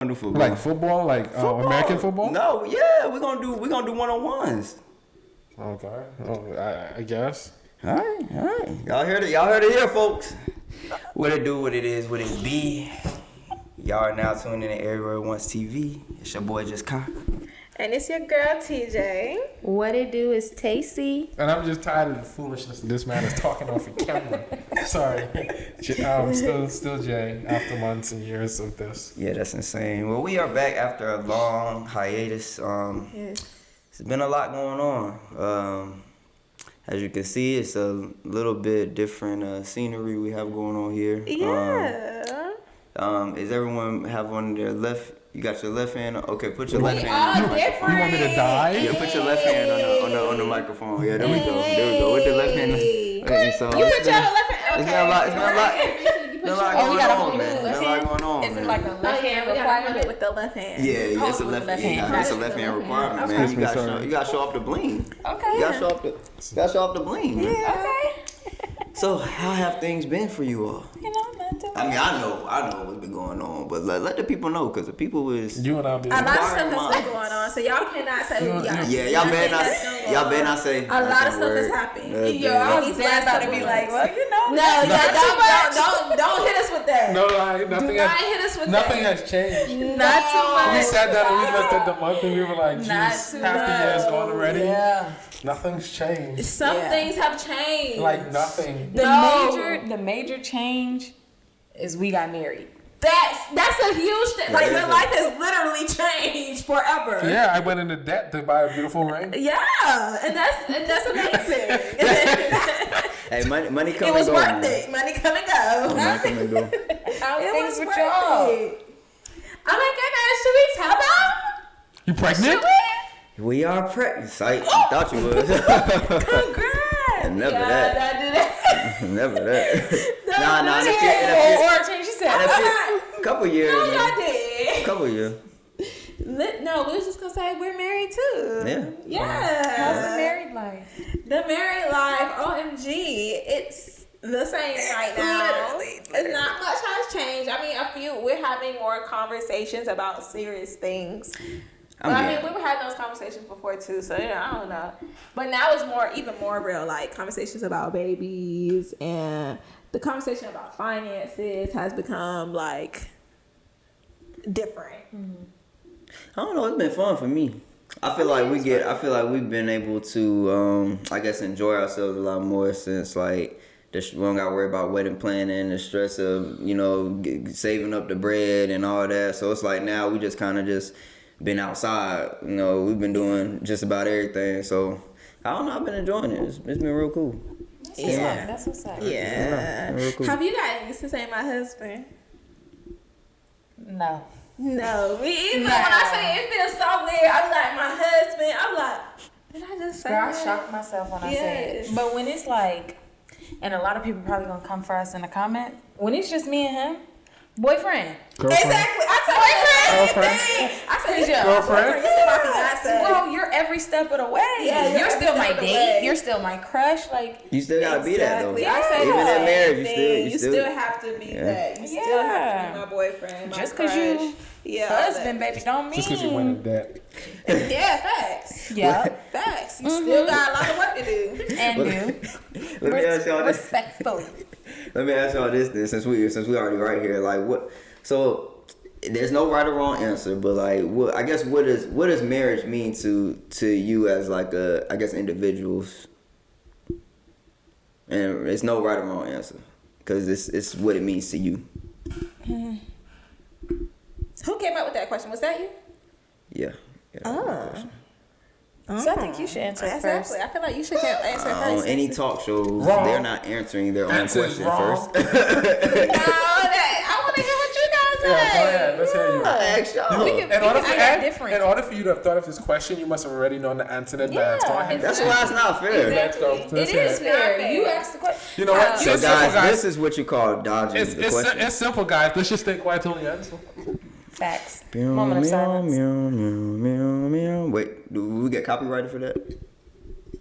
Wonderful. Like football, like American football. No, yeah, we're gonna do 1-on-1s. Okay, I guess. All right. Y'all heard it here, folks. What it do, what it is, what it be. Y'all are now tuning in to Everywhere Once TV. It's your boy JustKhi. And it's your girl TJ. What it do is Tacy. And I'm just tired of the foolishness this man is talking off the camera. Sorry. Still Jay after months and years of this. Yeah, that's insane. Well, we are back after a long hiatus. Yes. It's been a lot going on. As you can see, it's a little bit different scenery we have going on here. Yeah. Is everyone have on their left? You got your left hand. Okay, put your left hand. All different. You want me to die? Yeah, put your left hand on the microphone. Yeah, there we go. With the left hand. Okay, so You put your left hand. It's been a lot. It's been a lot going on, man. There's a lot going on. Is it like a left hand requirement with the left hand? Yeah, it's a left hand. It's a left hand requirement, man. You got to show off the bling. Okay. You got to show off the bling. Man. Yeah. Okay. So, how have things been for you all? You know, nothing. I mean, I know what's been going on, but let the people know, because the people is... You and I be... A lot of stuff has been going on, so y'all cannot say y'all. Yeah, y'all better not say... A lot of stuff has happened. Yo, I was just about to be like, well, you know. No, don't hit us with that. No, nothing Do not hit us with nothing that. has changed. Not too much. We sat down and we looked at the month and we were like, Not geez, too half the much. year is gone already. Yeah. Nothing's changed. Some things have changed. Like nothing. The major change is we got married. That's a huge thing. Like your life has literally changed forever. Yeah, I went into debt to buy a beautiful ring. Yeah, and that's amazing. Hey, money come It was and go. worth it. Money come and go. Money come and go. How's It things was with worth y'all? it. Oh my goodness, should we tell them? You pregnant? We are pregnant. I thought you was. Congrats. Never Yeah, that. I did that. Never that. No, Nah. Or change your set. Couple years, No, man. y'all did. Couple years. No, we was just gonna say we're married too. Yeah. Yeah. How's the married life? The married life, OMG, it's the same right now. Literally. It's not much has changed. I mean, we're having more conversations about serious things. But I mean, we were having those conversations before too, so I don't know. But now it's even more real, like conversations about babies, and the conversation about finances has become like different. I don't know. It's been fun for me. I feel like we've been able to, I guess, enjoy ourselves a lot more since like we don't got to worry about wedding planning, the stress of saving up the bread and all that. So it's like now we just kind of just been outside. We've been doing just about everything. So I don't know. I've been enjoying it. It's been real cool. Yeah, That's what's up. yeah. Real cool. Have you guys used to say my husband? No. No, me either. No. When I say it feels so weird, I'm like my husband. I'm like, did I just say Girl, I that? shocked myself when I said Yes. it. But when it's like, and a lot of people probably gonna come for us in the comment, when it's just me and him, boyfriend. Girlfriend. Exactly. I said boyfriend. Girlfriend. I said Yeah. Girlfriend. This is my fiance. Well, you're every step of the way. Yeah, you're still my every step of the date. way. You're still my crush. Like, You still gotta be that though. Exactly. I said Even the in same marriage, thing. you still have to be Yeah. that. You still have to be my boyfriend. My just because you yeah, husband, baby, don't mean. Just because you went into debt. Yeah, facts. Yeah. Facts. You still got a lot of work to do. And do. Let me ask y'all this. Respectfully. Let me ask y'all this then, since we already right here. Like what? So there's no right or wrong answer, but like what? I guess what does marriage mean to you as like I guess individuals? And there's no right or wrong answer because it's what it means to you. Who came up with that question? Was that you? Yeah. So I think you should answer first. Exactly. I feel like you should answer On first. any talk shows, Wrong. they're not answering their own Answer is question wrong. first. I want to hear what you guys say. Yeah, go ahead. Let's hear you. I asked y'all. In order for you to have thought of this question, you must have already known the answer in advance. Go ahead. That's why it's not fair. Let's go. It Let's is hear it. fair. You asked the question. You know what? So It's simple, guys, this is what you call dodging It's, the it's, question. it's simple, guys. Let's just stay quiet till the end. Facts. Meow, Moment of meow, silence. meow, meow, meow, meow. Wait, do we get copyrighted for that?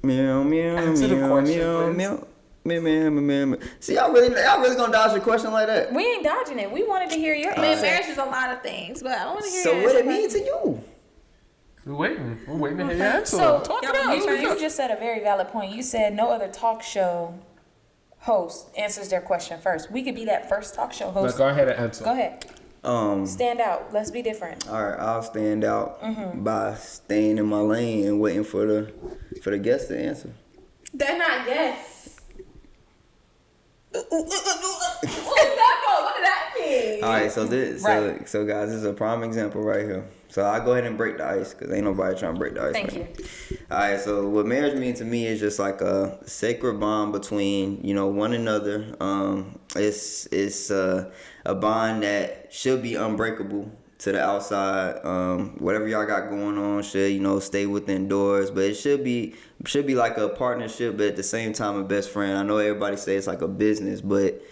Meow, meow, Answer the meow, question, meow, please. meow. Man. See, y'all really gonna dodge the question like that? We ain't dodging it. We wanted to hear your I mean, answer. marriage is a lot of things, but I want to hear. So your what answer. it mean to you? We're waiting to hear your answer. So Talk it y'all- out. you just said a very valid point. You said no other talk show host answers their question first. We could be that first talk show Now, host. go ahead and answer. Go ahead. Stand out. Let's be different. All right, I'll stand out by staying in my lane and waiting for the guest to answer. They're not guests. What is that for? What did that mean? All right, so Right. so guys, this is a prime example right here. So I'll go ahead and break the ice because ain't nobody trying to break the ice. Thank right you. now. All right, so what marriage means to me is just like a sacred bond between one another. It's a bond that should be unbreakable to the outside. Whatever y'all got going on should stay within doors, but it should be like a partnership, but at the same time a best friend. I know everybody say it's like a business, but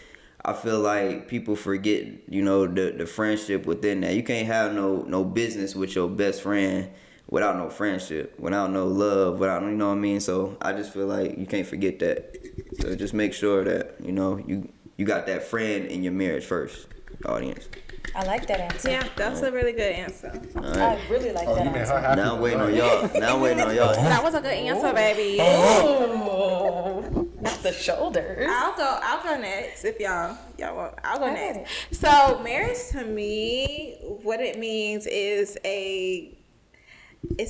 I feel like people forget, the friendship within that. You can't have no business with your best friend without no friendship, without no love, without, you know what I mean? So I just feel like you can't forget that. So just make sure that, you got that friend in your marriage first, audience. I like that answer. Yeah, that's a really good answer. All right. I really like that You made answer. her happy. Now I'm waiting on y'all. That was a good answer, baby. Oh, not the shoulders. I'll go next if y'all want. I'll go Okay. next. So marriage to me, what it means is it's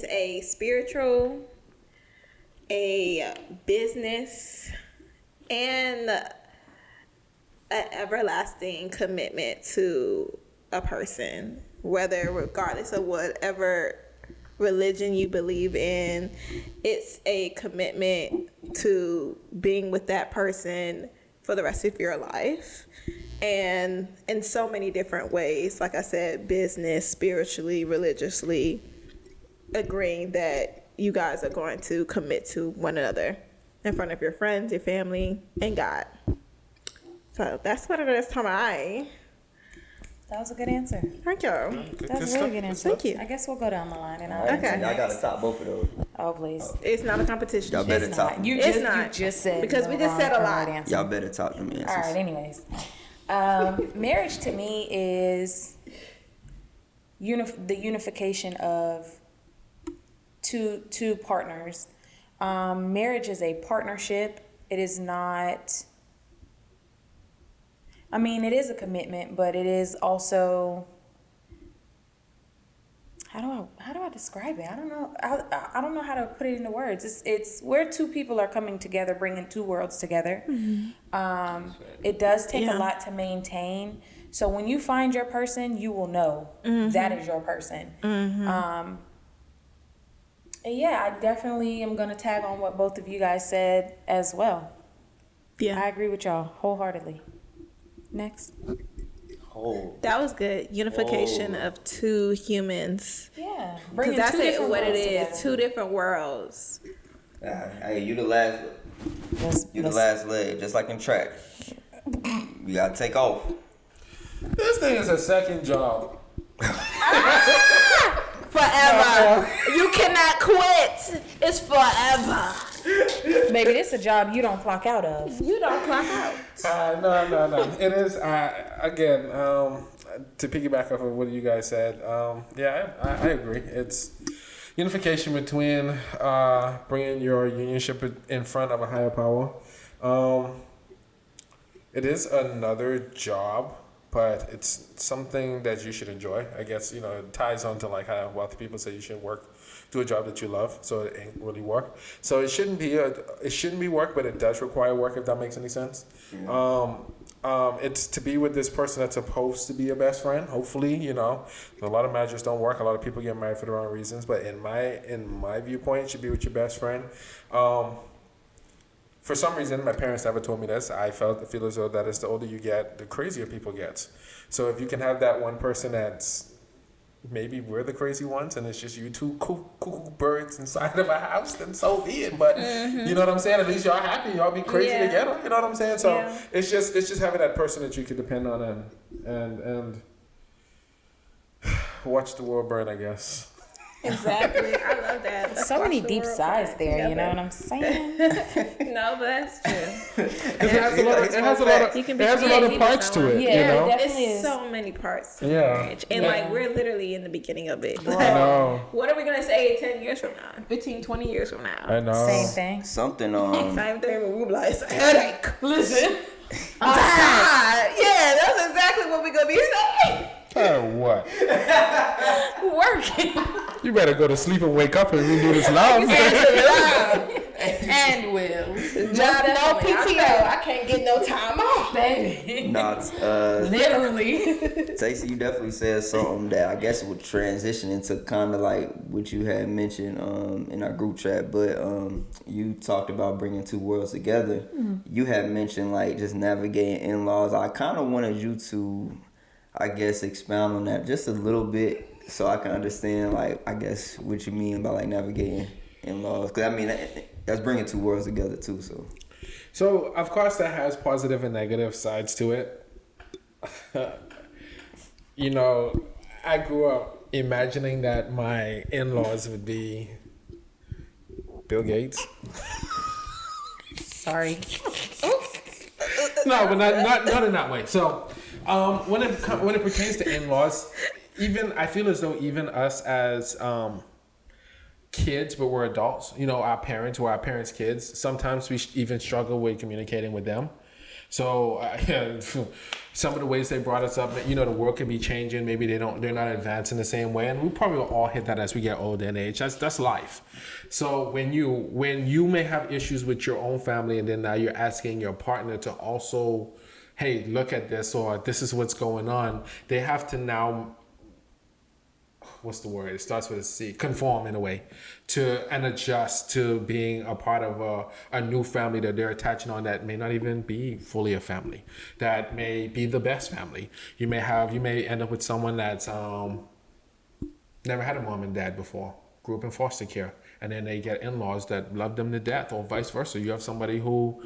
a spiritual, a business, and an everlasting commitment to a person, regardless of whatever religion you believe in. It's a commitment to being with that person for the rest of your life, and in so many different ways, like I said, business, spiritually, religiously, agreeing that you guys are going to commit to one another in front of your friends, your family, and God. So that's what it is to me. That was a good answer. Thank you. That was a really good answer. Thank you. I guess we'll go down the line and I'll Okay. answer Y'all got to next. top both of those. Oh, please. It's not a competition. Y'all better It's top. not. You It's just, not. You just said Because we the just said a wrong lot. answer. Y'all better top them answers. All right, anyways. Marriage to me is the unification of two partners. Marriage is a partnership. It is not... I mean, it is a commitment, but it is also... How do I describe it? I don't know. I don't know how to put it into words. It's where two people are coming together, bringing two worlds together. Mm-hmm. It does take a lot to maintain. So when you find your person, you will know that is your person. Mm-hmm. And yeah, I definitely am going to tag on what both of you guys said as well. Yeah. I agree with y'all wholeheartedly. Next. That was good. Unification of two humans. Yeah. Because Bringing that's two different what it worlds is. together. Two different worlds. Hey, you the last. You the last leg, just like in track. You gotta take off. This thing is a second job. Forever. You cannot quit. It's forever. Baby, this is a job you don't clock out of. You don't clock out. No. It is, again, to piggyback off of what you guys said, I agree. It's unification between bringing your unionship in front of a higher power. It is another job, but it's something that you should enjoy. I guess, it ties on to like how wealthy people say you should do a job that you love, so it ain't really work. So it shouldn't be work, but it does require work, if that makes any sense. It's to be with this person that's supposed to be your best friend. Hopefully, a lot of marriages don't work. A lot of people get married for the wrong reasons. But in my viewpoint, it should be with your best friend. For some reason, my parents never told me this. I feel as though that is the older you get, the crazier people get. So if you can have that one person that's maybe we're the crazy ones and it's just you two cuckoo birds inside of a house, then so be it. But you know what I'm saying? At least y'all happy. Y'all be crazy together. You know what I'm saying? So it's just having that person that you can depend on and watch the world burn, I guess. Exactly. I love that. So many deep sides there, you know what I'm saying? No, but that's true. It has a lot of parts to it, Yeah, you know? it definitely There's is. so many parts to Yeah. marriage. And like we're literally in the beginning of it. Like, I know. what are we gonna say 10 years from now? 15, 20 years from now? I know. Same thing. Something Same thing with we'll be like, it's a headache. Listen. I'm tired. Yeah, that's exactly what we're gonna be saying. What? Working. You better go to sleep and wake up and renew this love. And will. Job no PTO. I can't get no time off, baby. Literally. Stacey, you definitely said something that I guess would transition into kind of like what you had mentioned in our group chat, but you talked about bringing two worlds together. You had mentioned like just navigating in-laws. I kind of wanted you to, I guess, expound on that just a little bit so I can understand, like, I guess, what you mean by, like, navigating in-laws. Because, I mean, that's bringing two worlds together, too, so. So, of course, that has positive and negative sides to it. You know, I grew up imagining that my in-laws would be Bill Gates. Sorry. No, but not in that way. So, when it pertains to in-laws, even I feel as though even us as kids, but we're adults. You know, our parents or our parents' kids. Sometimes we even struggle with communicating with them. So some of the ways they brought us up, you know, the world can be changing. Maybe they're not advancing the same way, and we probably will all hit that as we get older in age. That's life. So when you may have issues with your own family, and then now you're asking your partner to also, hey, look at this, or this is what's going on. They have to now, what's the word? It starts with a C. Conform in a way and adjust to being a part of a new family that they're attaching on that may not even be fully a family. That may be the best family. You may end up with someone that's never had a mom and dad before, grew up in foster care, and then they get in-laws that love them to death, or vice versa. You have somebody who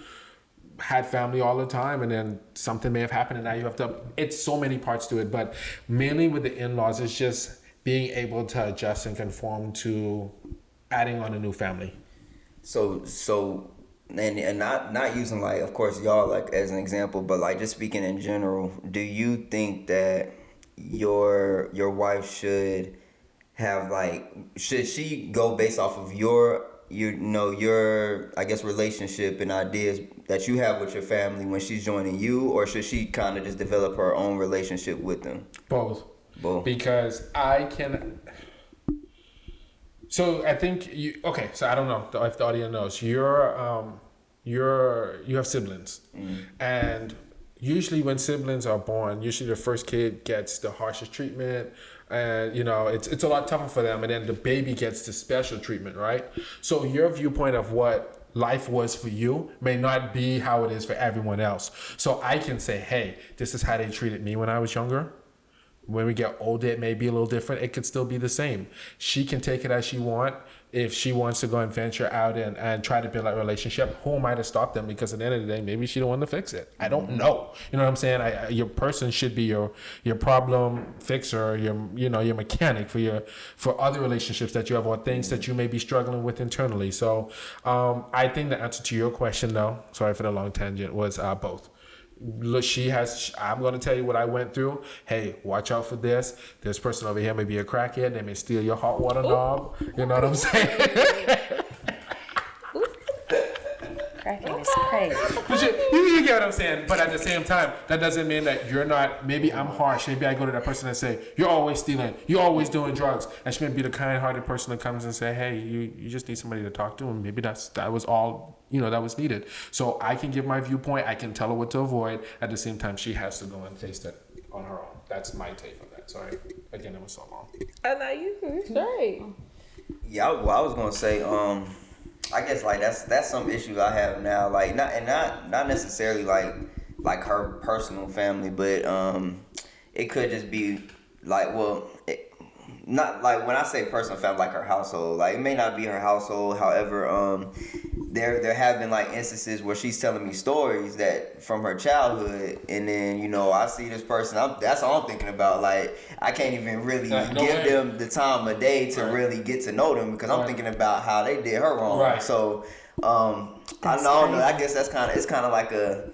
had family all the time, and then something may have happened, and now you have to. It's so many parts to it, but mainly with the in-laws, it's just being able to adjust and conform to adding on a new family. So and not using, like, of course, y'all, like, as an example, but like just speaking in general, do you think that your wife should have, like, should she go based off of your I guess relationship and ideas that you have with your family when she's joining you, or should she kind of just develop her own relationship with them? Both. Because I can. So I think you. Okay, so I don't know if the audience knows. You have siblings, and usually when siblings are born, usually the first kid gets the harshest treatment, and you know it's a lot tougher for them, and then the baby gets the special treatment, right? So your viewpoint of what life was for you may not be how it is for everyone else. So I can say, hey, this is how they treated me when I was younger. When we get older, it may be a little different. It could still be the same. She can take it as she wants. If she wants to go and venture out and try to build a relationship, who am I to stop them? Because at the end of the day, maybe she don't want to fix it. I don't know. You know what I'm saying? Your person should be your problem fixer, your mechanic for other relationships that you have, or things that you may be struggling with internally. So I think the answer to your question, though, sorry for the long tangent, was both. Look, I'm going to tell you what I went through. Hey, watch out for this. This person over here may be a crackhead. They may steal your hot water knob. You know what I'm saying? Cracking is crazy. But you get what I'm saying. But at the same time, that doesn't mean that you're not. Maybe I'm harsh. Maybe I go to that person and say, you're always stealing. You're always doing drugs. And she may be the kind-hearted person that comes and say, hey, you just need somebody to talk to. And maybe that was all, that was needed. So I can give my viewpoint. I can tell her what to avoid. At the same time, she has to go and face it on her own. That's my take on that. Sorry. Again, it was so long. I know you. Right. Yeah, I was gonna say, I guess like that's some issues I have now. Like not necessarily like her personal family, but it could just be like, not like when I say personal family, like her household. Like it may not be her household. However, there have been like instances where she's telling me stories that from her childhood, and then I see this person. That's all I'm thinking about. Like I can't even really give them the time of day to really get to know them because I'm thinking about how they did her wrong. Right. So I don't know. I guess it's kind of like a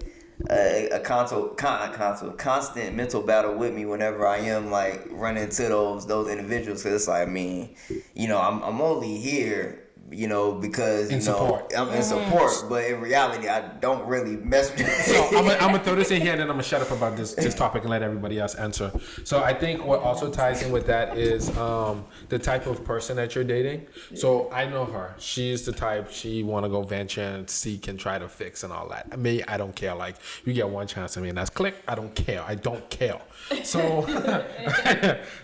constant mental battle with me whenever I am like running into those individuals. Cause it's like, I mean, I'm only here, because I'm in support, but in reality, I don't really mess with. So I'm gonna throw this in here, and then I'm gonna shut up about this topic and let everybody else answer. So I think what also ties in with that is the type of person that you're dating. So I know her; she's the type she want to go venture and seek and try to fix and all that. Me, I don't care. Like you get one chance at me, and that's click. I don't care. So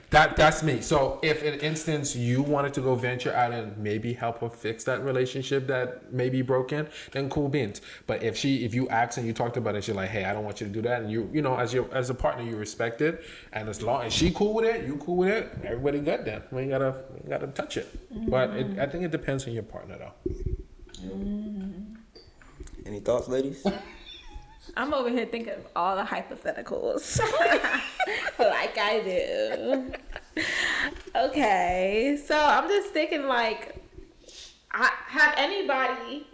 that's me. So if in instance you wanted to go venture out and maybe help her fix that relationship that may be broken, then cool beans. But if you ask and you talked about it, she's like, hey, I don't want you to do that, and you as a partner you respect it, and as long as she cool with it, you cool with it, everybody good then. We gotta touch it. But I think it depends on your partner though. Any thoughts, ladies? I'm over here thinking of all the hypotheticals like I do. Okay, so I'm just thinking like, have anybody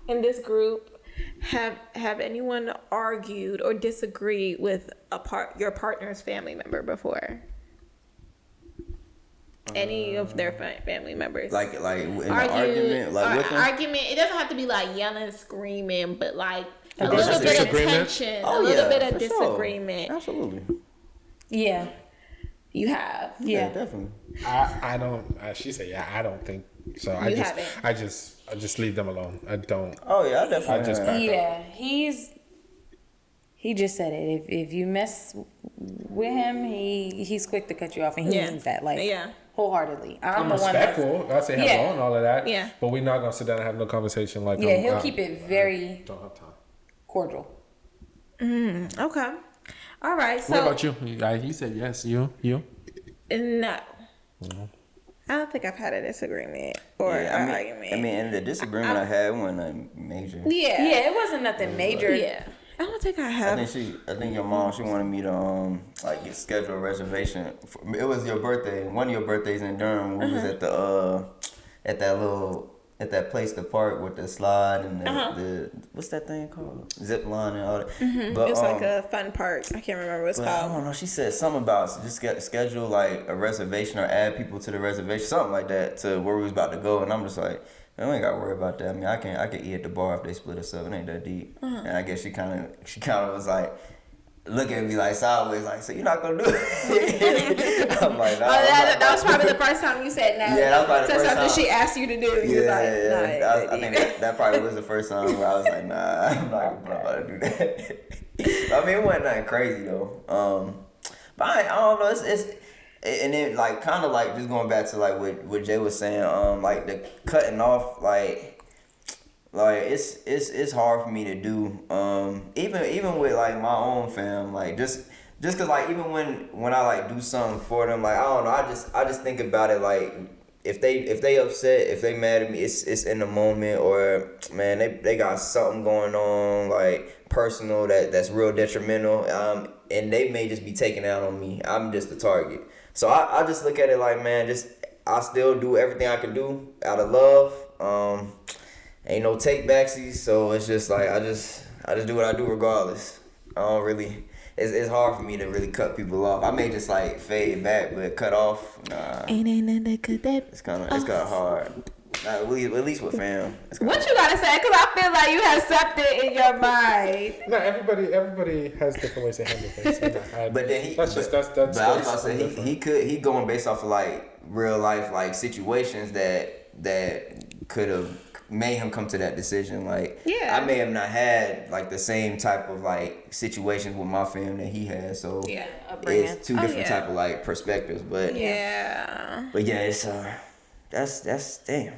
in this group have anyone argued or disagreed with your partner's family member before? Any of their family members, like in an argument, like with them? Argument. It doesn't have to be like yelling, screaming, but like a little bit of tension, a little bit of disagreement. Sure. Absolutely. Yeah. You have. Yeah, definitely. I don't. She said, yeah, I don't think so. I just leave them alone. I don't. Oh yeah, I definitely. I just back up. He just said it. If you mess with him, he's quick to cut you off, and he means that wholeheartedly. I'm respectful. I'll say hello and all of that. Yeah. But we're not gonna sit down and have no conversation like. Yeah, he'll keep it very don't have time. cordial. Okay. All right. So what about you? He said yes. You? No. I don't think I've had a disagreement or an argument. I mean, and the disagreement I had wasn't major. Yeah. Yeah, it wasn't nothing major. Yeah. I don't think I have. I think your mom, she wanted me to schedule a reservation. It was your birthday. One of your birthdays in Durham. We was at that place, the park with the slide and the what's that thing called? Zip line and all that. But it's like a fun park. I can't remember what it's called. I don't know. She said something about just schedule like a reservation or add people to the reservation, something like that, to where we was about to go. And I'm just like, man, we ain't got to worry about that. I mean, I can eat at the bar if they split us up. It ain't that deep. And I guess she kind of was like, looking at me like sideways, like, so you're not gonna do it? I'm like, nah. That was probably the first time you said no. Yeah, that was probably the first something time she asked you to do. I think that probably was the first time where I was like, nah, I'm not about to do that. I mean, it wasn't nothing crazy though. But I don't know. And then like kind of like just going back to like what Jay was saying, like the cutting off, like it's hard for me to do. Even with like my own fam, like just cause like even when I like do something for them, like I don't know, I just think about it like if they upset, if they mad at me, it's in the moment, or man they got something going on like personal that's real detrimental, and they may just be taking out on me. I'm just the target. So I just look at it like, man, I still do everything I can do out of love. Ain't no take backsies, so it's just like I just do what I do regardless. I don't really. It's hard for me to really cut people off. I may just like fade back, but cut off, nah. Ain't nothing to cut that. It's kind of hard. At least with fam. What you gotta say? Cause I feel like you have something in your mind. No, everybody has different ways to handle things. But then that's. But I was about to say he going based off of like real life like situations that could have made him come to that decision. Like I may have not had like the same type of like situations with my family that he has. So it's two different type of like perspectives. But it's that's damn.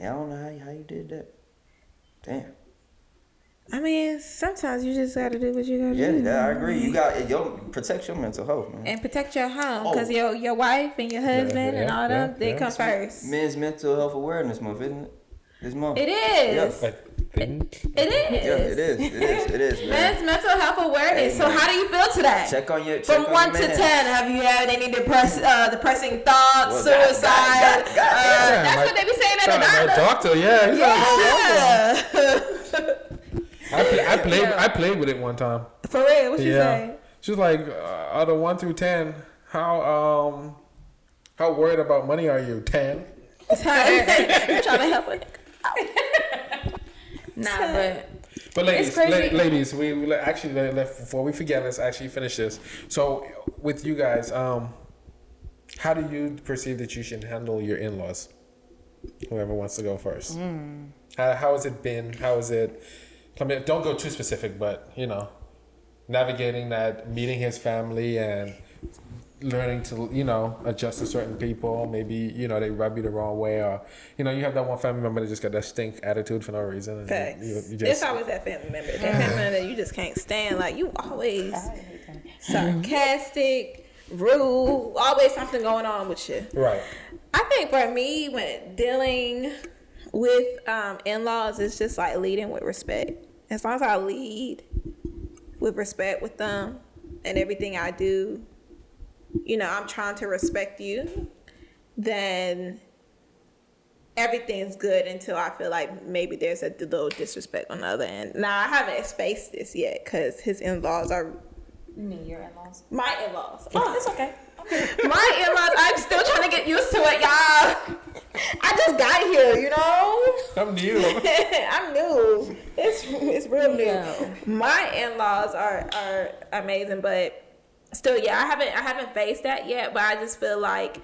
I don't know how you did that. Damn. I mean, sometimes you just gotta do what you gotta do. Yeah, I agree. You got protect your mental health, man, and protect your home, because your wife and your husband and all them, they come first. Men's Mental Health Awareness Month, isn't it? This month. It is. But think. It is. Yeah, it is, man. And it's mental health awareness. Hey, so man. how do you feel today? Check on your From 1 to 10, have you had any depressing thoughts, suicide? That's what they be saying at the doctor. Yeah. Yeah. I played with it one time. For real, what you say? She was like, out of 1 through 10, how worried about money are you? 10. You trying to help with it? Nah, But ladies, It's crazy. ladies, we actually before we forget, let's actually finish this. So, with you guys, how do you perceive that you should handle your in-laws? Whoever wants to go first. How has it been? How is it? I mean, don't go too specific, but navigating that, meeting his family, and learning to adjust to certain people. Maybe they rub you the wrong way, or you have that one family member that just got that stink attitude for no reason. And Facts. you It's just always that family member. That family member that you just can't stand. Like, you always sarcastic, rude, always something going on with you. right. I think for me, when dealing with in-laws, it's just like leading with respect. As long as I lead with respect with them and everything I do, I'm trying to respect you, then everything's good until I feel like maybe there's a little disrespect on the other end. Now, I haven't faced this yet because his in-laws are... You mean your in-laws? My in-laws. Oh, it's okay. My in-laws, I'm still trying to get used to it, y'all. I just got here, I'm new. I'm new. It's real new. Yeah. My in-laws are amazing, but still, I haven't faced that yet. But I just feel like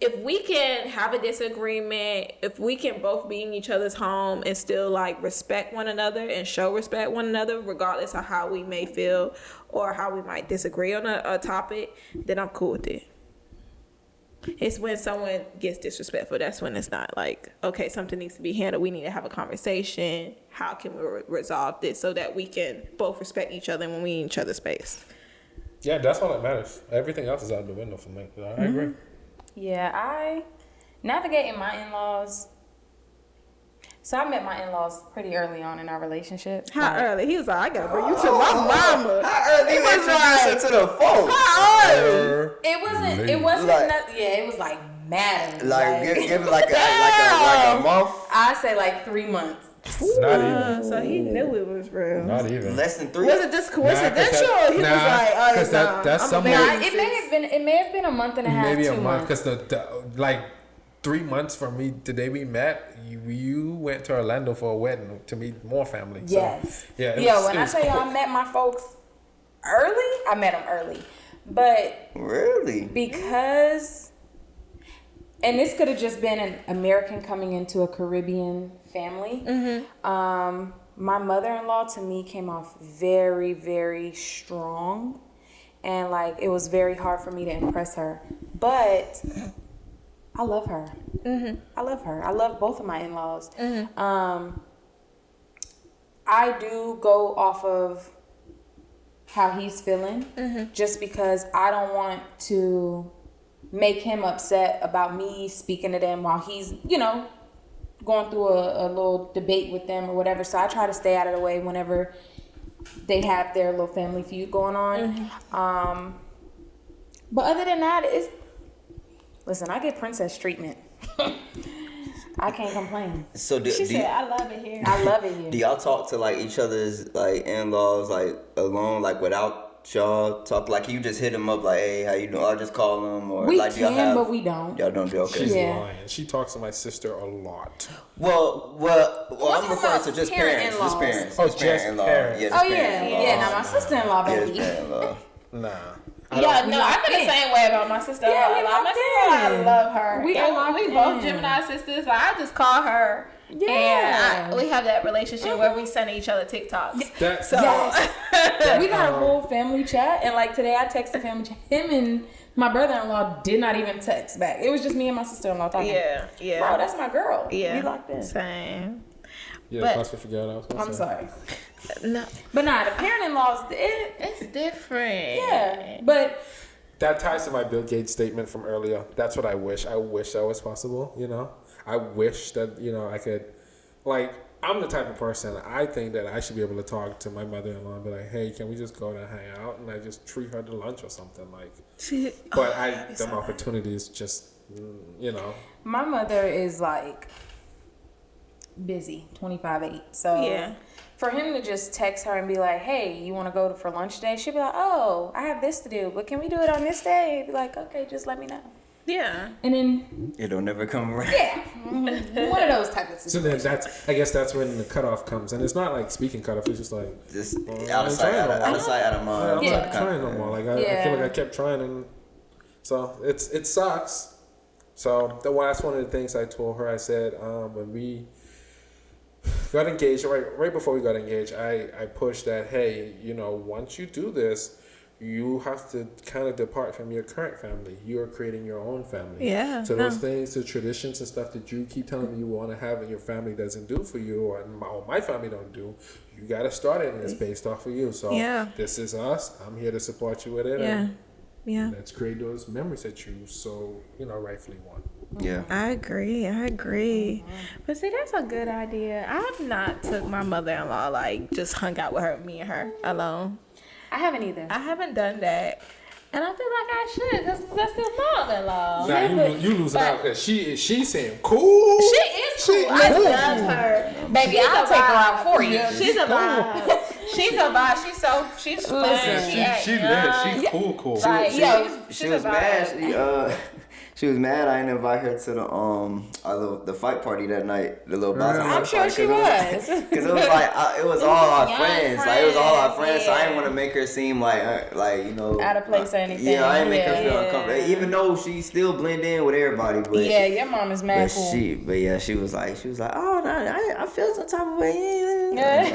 if we can have a disagreement, if we can both be in each other's home and still like respect one another and show respect one another, regardless of how we may feel or how we might disagree on a topic, then I'm cool with it. It's when someone gets disrespectful, that's when it's not like, okay, something needs to be handled. We need to have a conversation. How can we resolve this so that we can both respect each other when we in each other's space? Yeah, that's all that matters. Everything else is out the window for me. I agree. Yeah, I navigating my in-laws. So I met my in-laws pretty early on in our relationship. How early? He was like, I gotta bring you to my mama. How early was like to the folks? How early? It wasn't Like- it was like mad. Like give it like a month. I say like 3 months. Not even. So he knew it was real. Not even. Less than 3. Was it just coincidental? Or he was like, oh, because that's I'm somewhere. married. It may have been a month and a half. Maybe a 2 month, months. because the 3 months from me, the day we met, you went to Orlando for a wedding to meet more family. So, Yes. yeah. When I tell you I met my folks early, I met them early. But Really? because, and this could have just been an American coming into a Caribbean family. My mother-in-law to me came off very, very strong. And like, it was very hard for me to impress her. But I love her. I love her. I love both of my in-laws. I do go off of how he's feeling, just because I don't want to make him upset about me speaking to them while he's, going through a little debate with them or whatever. So I try to stay out of the way whenever they have their little family feud going on. But other than that, listen, I get princess treatment. I can't complain. So She said, I love it here. I love it here. do y'all talk to like each other's like in-laws like alone, like without y'all talk? Like you just hit them up like, hey, how you doing? I'll just call them, or We like do y'all can, have, but we don't. y'all don't do okay. She's Yeah. lying. She talks to my sister a lot. Well, I'm referring to just parents. Just parents. Oh, just parent just in-law. parents. Yeah, Oh just yeah, parent-in-law. yeah. Now my sister-in-law, Yeah, baby. just parent-in-law. Nah. Yeah, no, I locked feel the in. same way about my sister. Yeah, we my locked sister, I in. love her. We are locked we both in. Gemini sisters. Like, I just call her. Yeah. And we have that relationship where we send each other TikToks. That, So We got a whole family chat, and like today I texted family chat. Him and my brother-in-law did not even text back. It was just me and my sister-in-law talking. yeah. Bro, that's my girl. Yeah. We locked in. Same. yeah, but- plus we forgot I was gonna I'm say. sorry. No, But nah, the parent-in-laws, it's different. yeah. But That ties to my Bill Gates statement from earlier. That's what I wish. I wish that was possible, I wish that, I could, like, I'm the type of person, I think that I should be able to talk to my mother-in-law and be like, hey, can we just go and hang out? And I just treat her to lunch or something. But them opportunities just, My mother is like busy 25/8. So for him to just text her and be like, hey, you want to go for lunch today? She'd be like, oh, I have this to do, but can we do it on this day? He'd be like, okay, just let me know. Yeah. And then it'll never come around. Yeah. One of those type of situations. So then I guess that's when the cutoff comes. And it's not like speaking cutoff, it's just like out of sight, out of mind. I'm not trying no more. Like I feel like I kept trying, and so it sucks. So that's one of the things I told her. I said when we got engaged, right before we got engaged, I pushed that, hey, once you do this, you have to kind of depart from your current family. You're creating your own family. Yeah. So those things, the traditions and stuff that you keep telling me you want to have and your family doesn't do for you, or my family don't do, you got to start it, and it's based off of you. So this is us. I'm here to support you with it. And let's create those memories that you so rightfully want. Yeah, I agree. But see, that's a good idea. I have not took my mother-in-law, just hung out with her, me and her alone. I haven't either. I haven't done that. And I feel like I should, because that's still mother-in-law. Nah, you losing out, because she seemed cool. She is cool. I love her. Baby, I'll take her out for you. She's a vibe. She's a vibe. She's fun. She's cool. She was mad. She was mad I didn't invite her to the fight party that night, the little boxing I'm fight sure party. she was. Because it was like, it was all our friends. Like, it was all our friends, yeah. so I didn't want to make her seem like out of place or anything. Yeah, I didn't make her feel uncomfortable. Even though she still blend in with everybody. But yeah, your mom is mad cool. She was like, oh, no, I feel some type of way. Hey,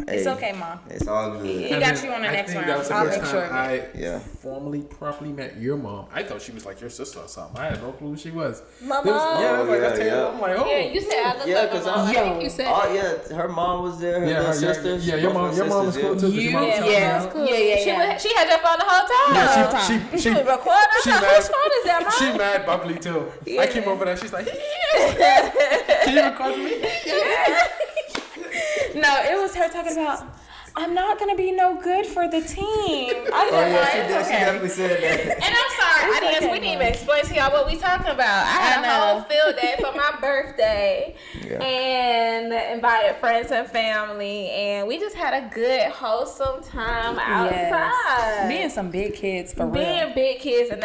it's okay, Mom. It's all good. He got you on the next round. That was the I'll first make time sure. I formally, properly met your mom. I thought she was like your sister or something. I had no clue who she was. My mom? I'm like, oh. Yeah, you said I looked like because my mom. I think you said that. Her mom was there. Her sister. Yeah, your mom was cool too. Yeah, cool. Yeah. She had your phone the whole time. Yeah, she was recording. Whose phone is that, Mom? She mad bubbly too. Yeah. I came over there. She's like, can you record me? No, it was her talking about, I'm not going to be no good for the team. I She definitely said that. And I'm sorry, audience, we didn't even explain to y'all what we talking about. I had a whole field day for my birthday and invited friends and family, and we just had a good, wholesome time outside. Being some big kids, for real. Being big kids, and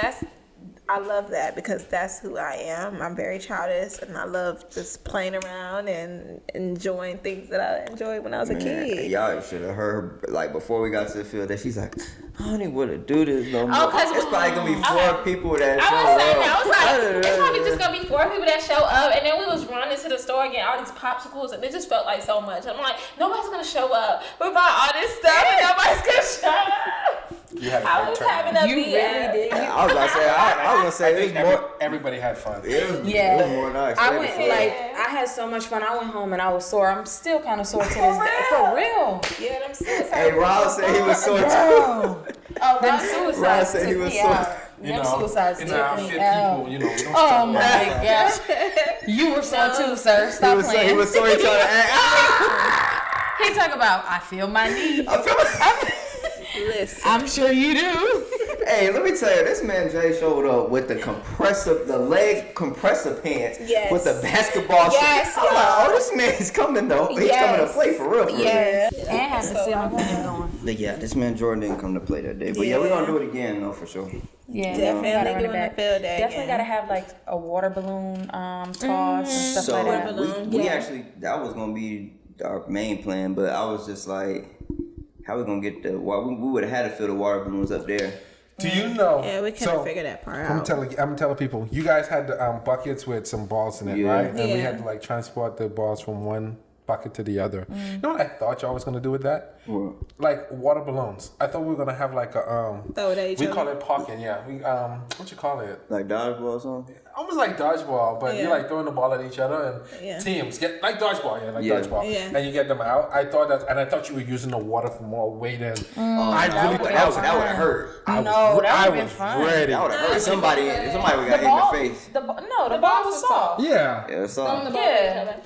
I love that because that's who I am. I'm very childish, and I love just playing around and enjoying things that I enjoyed when I was a kid. Y'all should have heard, before we got to the field, that she's like, I don't even want to do this no more. Oh, cause it's probably going to be 4 people that show I was saying up. that. I was like, it's probably just going to be 4 people that show up. And then we was running to the store getting all these popsicles, and it just felt like so much. I'm like, nobody's going to show up. We're buying all this stuff, and nobody's going to show up. I was having a You really did. I was going to say, it was more. Everybody had fun. It was more than I expected. I had so much fun. I went home and I was sore. I'm still kind of sore to this day. For real. Yeah, them suicides. Hey, Rob said he was sore too. Oh, them suicides said he took was me sore. out. Them suicides took me out. People, we don't Oh my gosh. You were sore too, sir. Stop playing. He was sore. He trying to act. He talk about, I feel my knee. Listen. I'm sure you do. Hey, let me tell you, this man Jay showed up with the leg compressor pants with the basketball Yes, I'm like, this man's coming though. He's coming to play for real. Yes. And have to see my phone going. But yeah, this man Jordan didn't come to play that day. But yeah, we're gonna do it again though for sure. Yeah, definitely doing the field day. Definitely gotta have a water balloon toss and stuff like that. We actually, that was gonna be our main plan, but I was just like, how we gonna get we would have had to fill the water balloons up there. Do you know? Yeah, we couldn't figure that part out. I'm telling people, you guys had the buckets with some balls in it, right? And we had to transport the balls from one bucket to the other. You know what I thought y'all was gonna do with that? What? Like water balloons. I thought we were gonna have throw it at each we other. call it pocket, yeah. We what you call it? Like dodgeball or something? Almost like dodgeball, but you're throwing the ball at each other and teams get like dodgeball, dodgeball, and you get them out. I thought you were using the water for more weight than. That would have hurt. That would have been fun. Ready. That would have hurt. Somebody would got hit in the face. The ball was soft. Yeah. Yeah, it's soft. The ball at each other.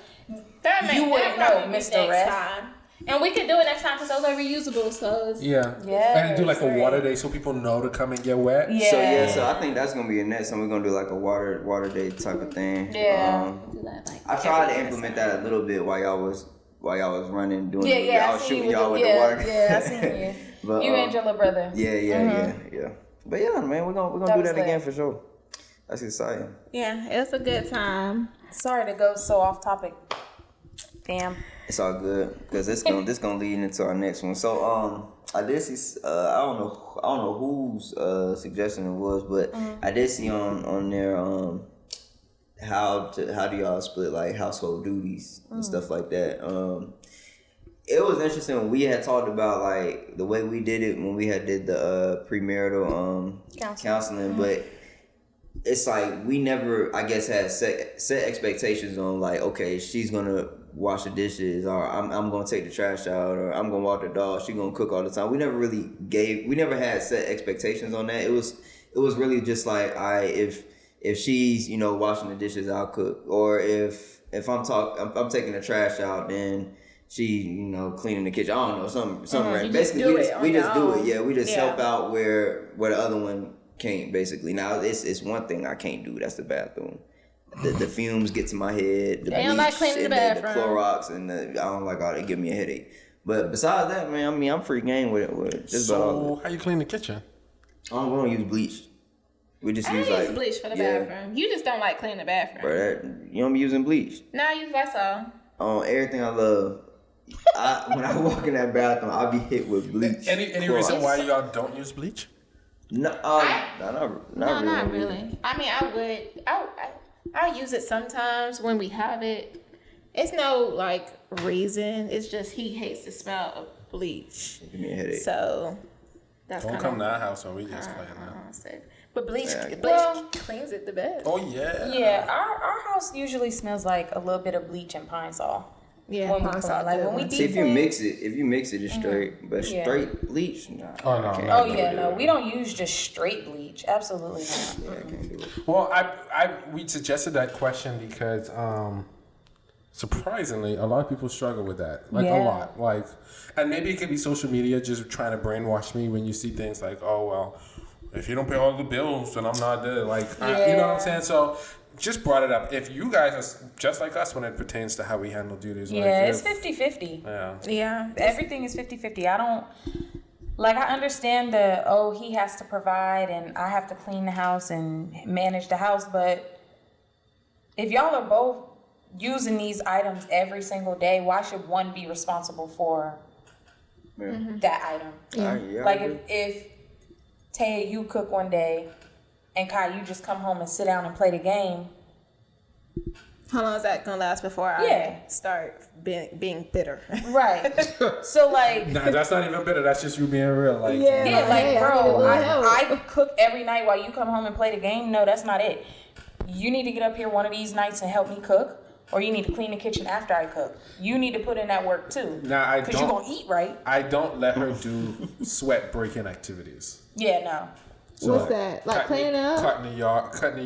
You wouldn't know, Mr. Ref. Time. And we could do it next time because those are reusable. So it's, Yeah. And do like a water day so people know to come and get wet. Yeah. So I think that's gonna be a next time. We're gonna do like a water day type of thing. Yeah. I tried to implement that a little bit while y'all was running, doing. Yeah. I was shooting y'all with the water. Yeah, I seen you. But, you and your little brother. Yeah. But yeah, man, we're gonna do that again for sure. That's exciting. yeah, it was a good time. Sorry to go so off topic. Damn. It's all good because this gonna lead into our next one. So I did see I don't know whose suggestion it was, but I did see on there how do y'all split like household duties and stuff like that. It was interesting when we had talked about like the way we did it when we had did the premarital counseling, but it's like we never, I guess, had set expectations on like, okay, she's gonna wash the dishes, or I'm gonna take the trash out, or I'm gonna walk the dog. She's gonna cook all the time. We never had set expectations on that. It was really just like, if she's washing the dishes, I'll cook, or if I'm taking the trash out, then she cleaning the kitchen. I don't know, something right. Basically, we just do it. Yeah, we just help out where the other one can't. Basically, now it's one thing I can't do. That's the bathroom. The fumes get to my head. The bleach, don't like cleaning the bathroom. The Clorox, and I don't like all. They give me a headache. But besides that, man, I mean, I'm free game with it. Just about all. How you clean the kitchen? We don't use bleach. We just I use use bleach for the bathroom. You just don't like cleaning the bathroom. Bro, you don't be using bleach. No, I use Lysol. On everything I love. When I walk in that bathroom, I'll be hit with bleach. Any reason why y'all don't use bleach? No, not really. I mean, I would. I use it sometimes when we have it. It's no like reason. It's just he hates the smell of bleach. Give me a headache. So that's don't come to our house when we just clean that. But bleach cleans it the best. Oh yeah. Yeah, our house usually smells like a little bit of bleach and pine sol. Yeah, when we clean. Like when we see, if you mix it, it's straight. But straight bleach, nah. Oh no. No, we don't use just straight bleach. Absolutely not. Yeah, I can't do it. Well, we suggested that question because surprisingly, a lot of people struggle with that. Like a lot. Like, and maybe it could be social media just trying to brainwash me when you see things like, oh well, if you don't pay all the bills, then I'm not there. Like, you know what I'm saying? So. Just brought it up. If you guys are just like us when it pertains to how we handle duties. Yeah, it's 50-50. Yeah. Everything is 50-50. I understand he has to provide and I have to clean the house and manage the house, but if y'all are both using these items every single day, why should one be responsible for that item? Yeah. If Taya, you cook one day, and Kai, you just come home and sit down and play the game. How long is that gonna last before I start being bitter? Right. So nah, that's not even bitter. That's just you being real. Like, bro, I cook every night while you come home and play the game. No, that's not it. You need to get up here one of these nights and help me cook, or you need to clean the kitchen after I cook. You need to put in that work too. Nah, because you're gonna eat, right? I don't let her do sweat breaking activities. Yeah, no. So what's that? Like cleaning up? Cutting the yard. Cutting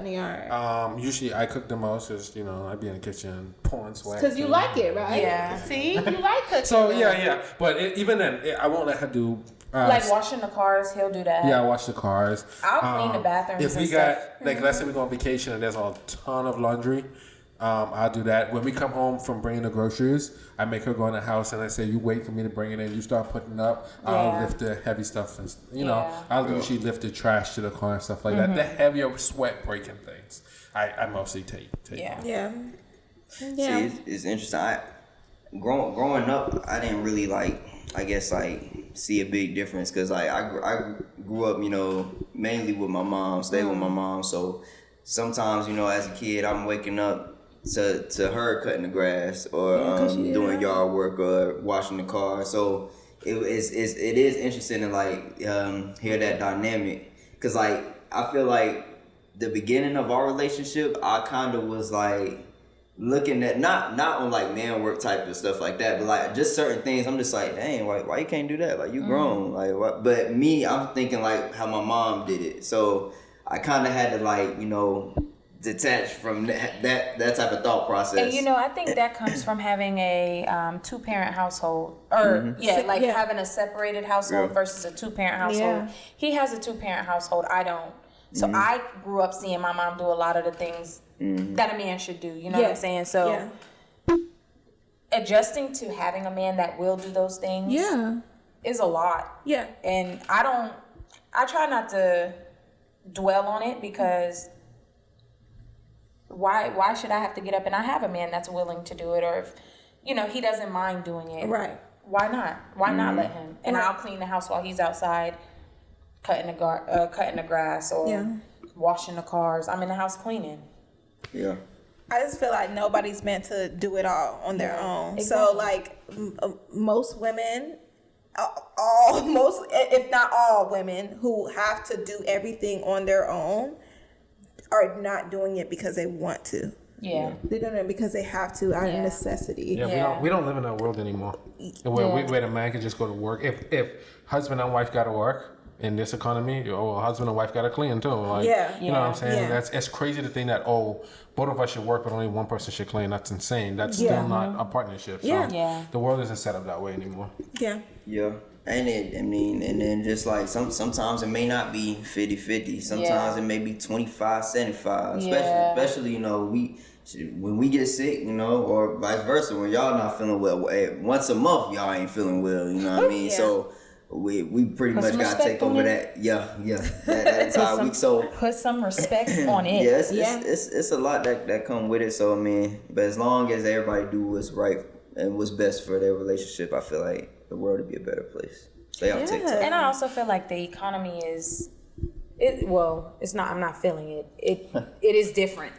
the yard. Usually I cook the most because, I be in the kitchen pouring sweat. Because you like it, right? Yeah. See? You like cooking. So, yeah. But even then, I won't let her do... like washing the cars, he'll do that. Yeah, I wash the cars. I'll clean the bathrooms if we got, let's say we go on vacation and there's a ton of laundry, I'll do that. When we come home from bringing the groceries, I make her go in the house and I say, you wait for me to bring it in. You start putting up. I'll lift the heavy stuff. And, I'll usually lift the trash to the car and stuff like that. The heavier sweat breaking things, I mostly take. Yeah. See, it's interesting. Growing up, I didn't really see a big difference because I grew up, mainly with my mom, stayed with my mom. So sometimes, as a kid, I'm waking up to her cutting the grass or doing yard work or washing the car. So it is interesting to hear that dynamic because I feel like the beginning of our relationship, I kind of was looking at not on man work type of stuff like that, but just certain things. I'm just like, dang, why you can't do that? You grown, what? But me, I'm thinking how my mom did it. So I kind of had to detached from that type of thought process. And I think that comes from having a 2-parent household, or having a separated household versus a 2-parent household. Yeah. He has a 2-parent household. I don't. So I grew up seeing my mom do a lot of the things that a man should do. You know what I'm saying? So adjusting to having a man that will do those things is a lot. Yeah. And I try not to dwell on it, because why should I have to get up and I have a man that's willing to do it, or if he doesn't mind doing it, right? Why not let him? And I'll clean the house while he's outside cutting the grass or washing the cars. I'm in the house cleaning. Yeah. I just feel like nobody's meant to do it all on their own. Exactly. So like most women, if not all women who have to do everything on their own are not doing it because they want to. Yeah. They're doing it because they have to out of necessity. Yeah, we don't live in that world anymore. Where the man can just go to work. If husband and wife got to work in this economy, husband and wife got to clean too. Like, you know what I'm saying? Yeah. It's crazy to think that both of us should work, but only one person should clean. That's insane. That's still not a partnership. So the world isn't set up that way anymore. Yeah. Yeah. And and then just like sometimes it may not be 50-50. Sometimes it may be 25-75. Especially when we get sick, or vice versa, when y'all not feeling well. Once a month y'all ain't feeling well, you know what I mean? So we pretty much gotta take over that. That entire week. So put some respect on it. It's a lot that come with it. So I mean, but as long as everybody do what's right and what's best for their relationship, I feel like the world would be a better place. Stay off TikTok. And I also feel like the economy it's not, I'm not feeling it. It is different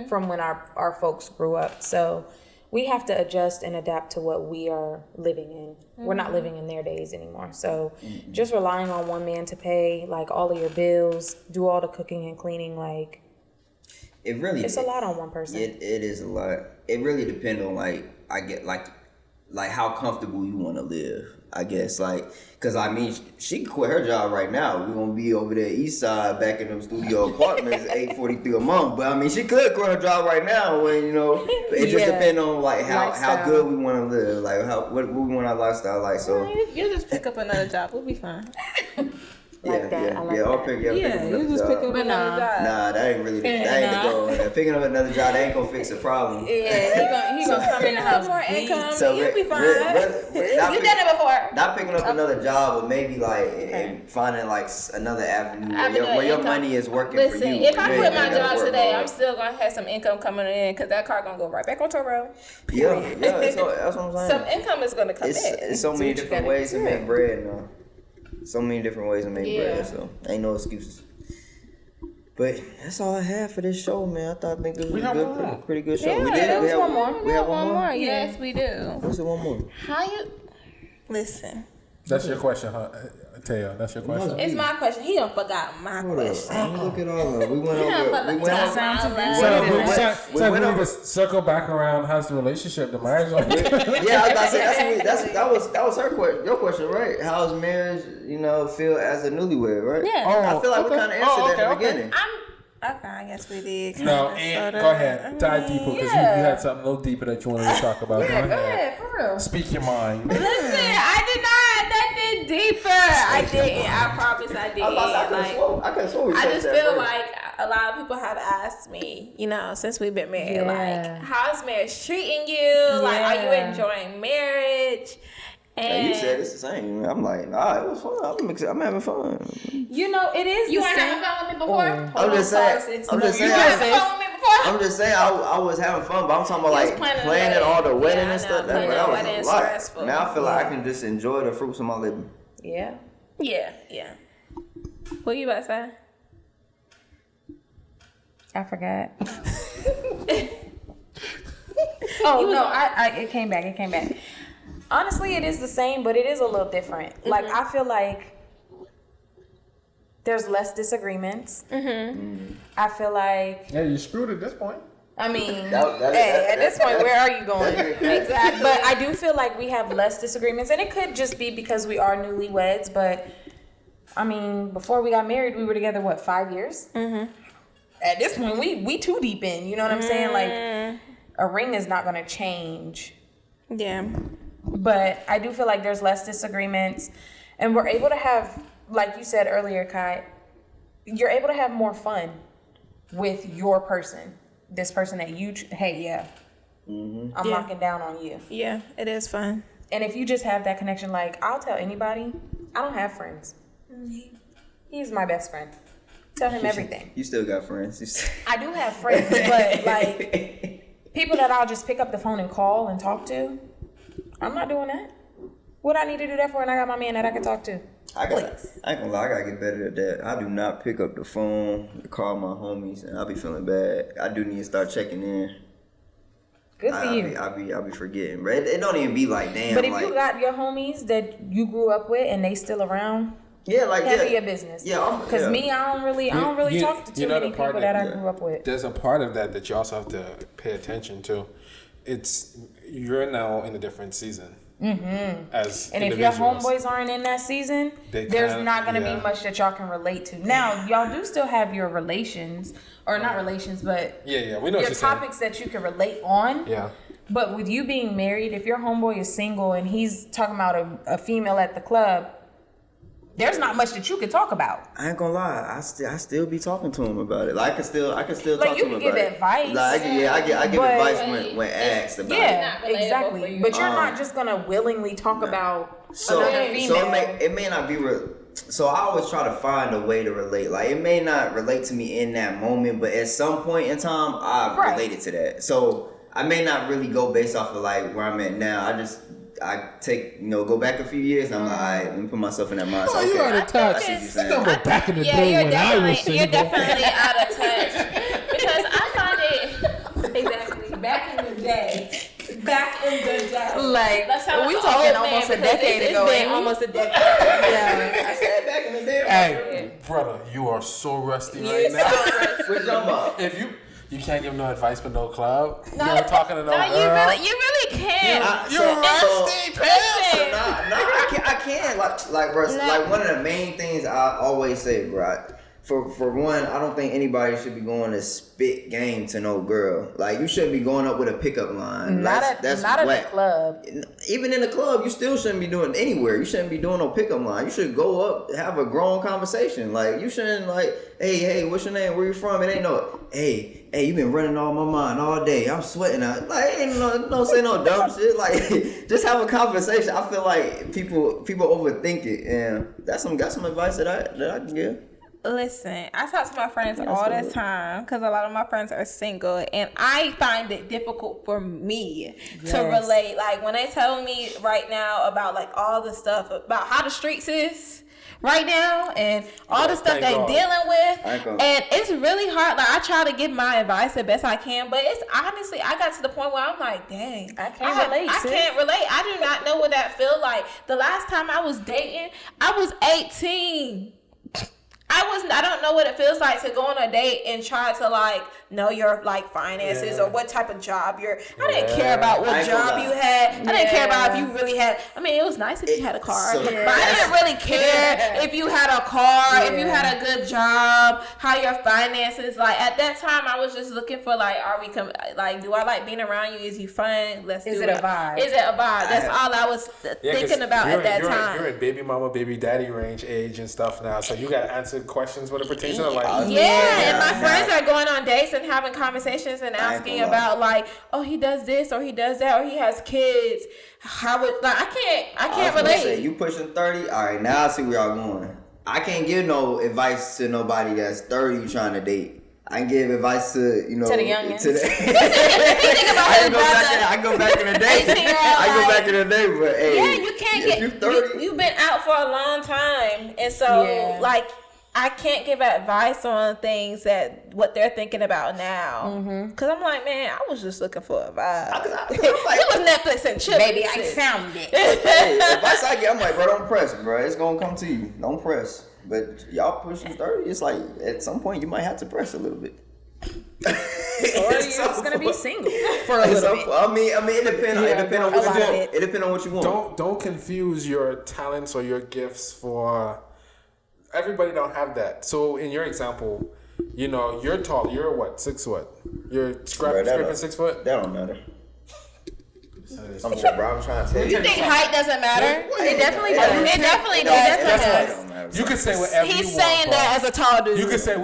from when our folks grew up. So we have to adjust and adapt to what we are living in. We're not living in their days anymore. So just relying on one man to pay like all of your bills, do all the cooking and cleaning, like it's a lot on one person. It is a lot. It really depends on like how comfortable you want to live, I guess. Like, cause I mean, she can quit her job right now. We're gonna be over there east side, back in them studio apartments, $843 a month. But I mean, she could quit her job right now when it just depends on like how good we want to live, like what we want our lifestyle like. So you just pick up another job, we'll be fine. Like that. I like I'll that. pick you just pick up another job. Nah, that ain't really. That ain't the goal. Picking up another job, that ain't gonna fix the problem. Yeah, he gonna come in the house more income. So You'll be fine. You've done it before. Not picking up another job, but maybe and finding like another avenue where your money is working for you. Listen, if I quit my job today, I'm still gonna have some income coming in because that car gonna go right back onto the road. Yeah, that's what I'm saying. Some income is gonna come back. It's so many different ways to make bread now. So many different ways to make bread, so ain't no excuses. But that's all I have for this show, man. I think this was a pretty good show. We did. We have one more. We have one more. Yes, we do. What's the one more? How you listen? That's your question, huh, Taya? That's your question. It's my question. He done forgot my question. Look at all of it. We went over. So we need to circle back around. How's the relationship, the marriage? Yeah, I was about to say that was her question. Your question, right? How's marriage? Feel as a newlywed, right? Yeah. I feel like we kind of answered that in the beginning. Okay, I guess we did. No, and go ahead, dive deeper because you had something a little deeper that you wanted to talk about. Go ahead, for real. Speak your mind. Listen, I did not nothing deeper. I didn't. I promise I did. I just feel like a lot of people have asked me, since we've been married, like, how's marriage treating you? Like, are you enjoying marriage? And you said it's the same. I'm like, nah, it was fun. I'm having fun. It is. You weren't having fun with me before? I'm just saying. You weren't having fun with me before? I'm just saying I was having fun, but I'm talking about like planning all the wedding and stuff. That was a lot. Stressful. Now I feel like I can just enjoy the fruits of my labor. Yeah. What you about to say? I forgot. It came back. Honestly, it is the same, but it is a little different. Mm-hmm. Like, I feel like there's less disagreements. Mm-hmm. I feel like... Yeah, you screwed at this point. I mean, at this point, where are you going? Exactly. But I do feel like we have less disagreements, and it could just be because we are newlyweds, but, I mean, before we got married, we were together, 5 years? Mm-hmm. at this point, we too deep in. You know what I'm saying? Like, a ring is not gonna change. Yeah. But I do feel like there's less disagreements, and we're able to have, like you said earlier, Kai, you're able to have more fun with your person. This person that you, I'm locking down on you. Yeah, it is fun. And if you just have that connection, like, I'll tell anybody, I don't have friends. He's my best friend. Tell him everything. You still got friends. I do have friends, but like people that I'll just pick up the phone and call and talk to, I'm not doing that. What I need to do that for, and I got my man that I can talk to. I ain't gonna lie, I gotta get better at that. I do not pick up the phone to call my homies, and I'll be feeling bad. I do need to start checking in. Good for you. I'll be forgetting, bro. It don't even be like, damn. But if you got your homies that you grew up with and they still around, handle your business. Yeah, because me, I don't really talk to too many people that I grew up with. There's a part of that you also have to pay attention to. You're now in a different season. As and if your homeboys aren't in that season, there's not going to be much that y'all can relate to. Now, y'all do still have your relations, or not relations, but we know your topics that you can relate on. Yeah. But with you being married, if your homeboy is single and he's talking about a female at the club, there's not much that you can talk about. I ain't gonna lie, I still be talking to him about it. Like I can still like talk to him about it. You can give advice. Like I give advice when asked about it. Yeah, exactly. But you're not just gonna willingly talk about another female. So it may not be. So I always try to find a way to relate. Like it may not relate to me in that moment, but at some point in time, I related to that. So I may not really go based off of like where I'm at now. I take, go back a few years and I'm like, all right, let me put myself in that mindset. Oh, you're out of touch. You go back in the day when I was single. You're definitely out of touch. Because I find it, exactly, back in the day. Like, we talking almost a decade ago. It's been almost a decade. I said back in the day. Hey, brother, you are so rusty right now. What you talking about? If you can't give no advice for no club. No, you're talking to no girl. You really can't. You're rusty, listen. I can't. Like, bro, like one of the main things I always say, bro. For one, I don't think anybody should be going to spit game to no girl. Like, you shouldn't be going up with a pickup line. Not at the club. Even in the club, you still shouldn't be doing anywhere. You shouldn't be doing no pickup line. You should go up, have a grown conversation. Like, you shouldn't hey, what's your name? Where you from? It ain't no, hey, you been running on my mind all day. I'm sweating out. Like, ain't no say no dumb shit. Like, just have a conversation. I feel like people overthink it, and got some advice that I can give. Listen, I talk to my friends all the time because a lot of my friends are single, and I find it difficult for me to relate. Like when they tell me right now about like all the stuff about how the streets is right now and all the stuff they dealing with, and it's really hard. Like I try to give my advice the best I can, but it's honestly I got to the point where I'm like, dang, I can't relate. I do not know what that feel like. The last time I was dating, I was 18. I don't know what it feels like to go on a date and try to like know your like finances or what type of job you're. I didn't care about what job you had. I didn't care about if you really had. I mean, it was nice if you had a car, but I didn't really care if you had a car, if you had a good job, how your finances. Like at that time, I was just looking for like, do I like being around you? Is you fun? Is it a vibe? That's all I was thinking about at that time. You're in baby mama, baby daddy range age and stuff now, so you got to answer questions when it pertains to like and my friends are going on dates and having conversations and asking about like, oh, he does this or he does that or he has kids. How would like I can't relate. Say, you pushing 30? All right, now I see where y'all going. I can't give no advice to nobody that's 30 trying to date. I can give advice to the youngins. I go back in the day. But hey, you can't get. You 30, you've been out for a long time, and so like. I can't give advice on things that what they're thinking about now. Cause I'm like, man, I was just looking for a vibe. It was Netflix and chill. Baby, I found it. Hey, advice I get, I'm like, bro, don't press, bro. It's gonna come to you. Don't press. But y'all pushing 30, it's like at some point you might have to press a little bit. Or you're just gonna be single for a little bit. I mean, it depends. It depends on what you want. It depends on what you want. Don't confuse your talents or your gifts for. Everybody don't have that. So in your example, You know, you're tall. You're what? 6 foot. You're scraping 6 foot. That don't matter. I'm sure, bro. I'm trying to tell you. You think height doesn't matter? It definitely does. It definitely does. You can say whatever you want. He's saying that as a tall dude. You can say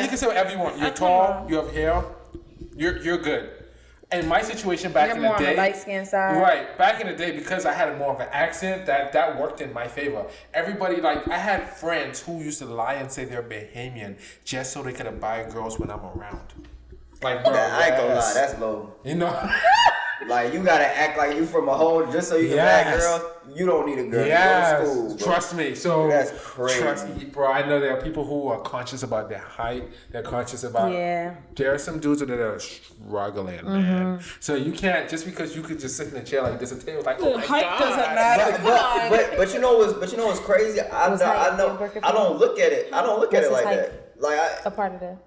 you can say whatever you want. You're tall. You have hair. You're good. In my situation back in the day, you're more on the light skin side. Right. Back in the day, because I had more of an accent, that worked in my favor. Everybody, like, I had friends who used to lie and say they're Bahamian just so they could buy girls when I'm around. Like, bro, I ain't gonna lie, that's low. You know? Like, you gotta act like you from a whole just so you can bag girls. You don't need a girl. Yes. You go to school, bro. Trust me. So that's crazy. Trust me, bro. I know there are people who are conscious about their height. They're conscious about. Yeah. There are some dudes that are struggling, man. So you can't just because you could just sit in a chair like this and tell like, oh my height God. doesn't matter. But you know what's crazy? I don't look at it. I don't look at it like that. Like a part of that.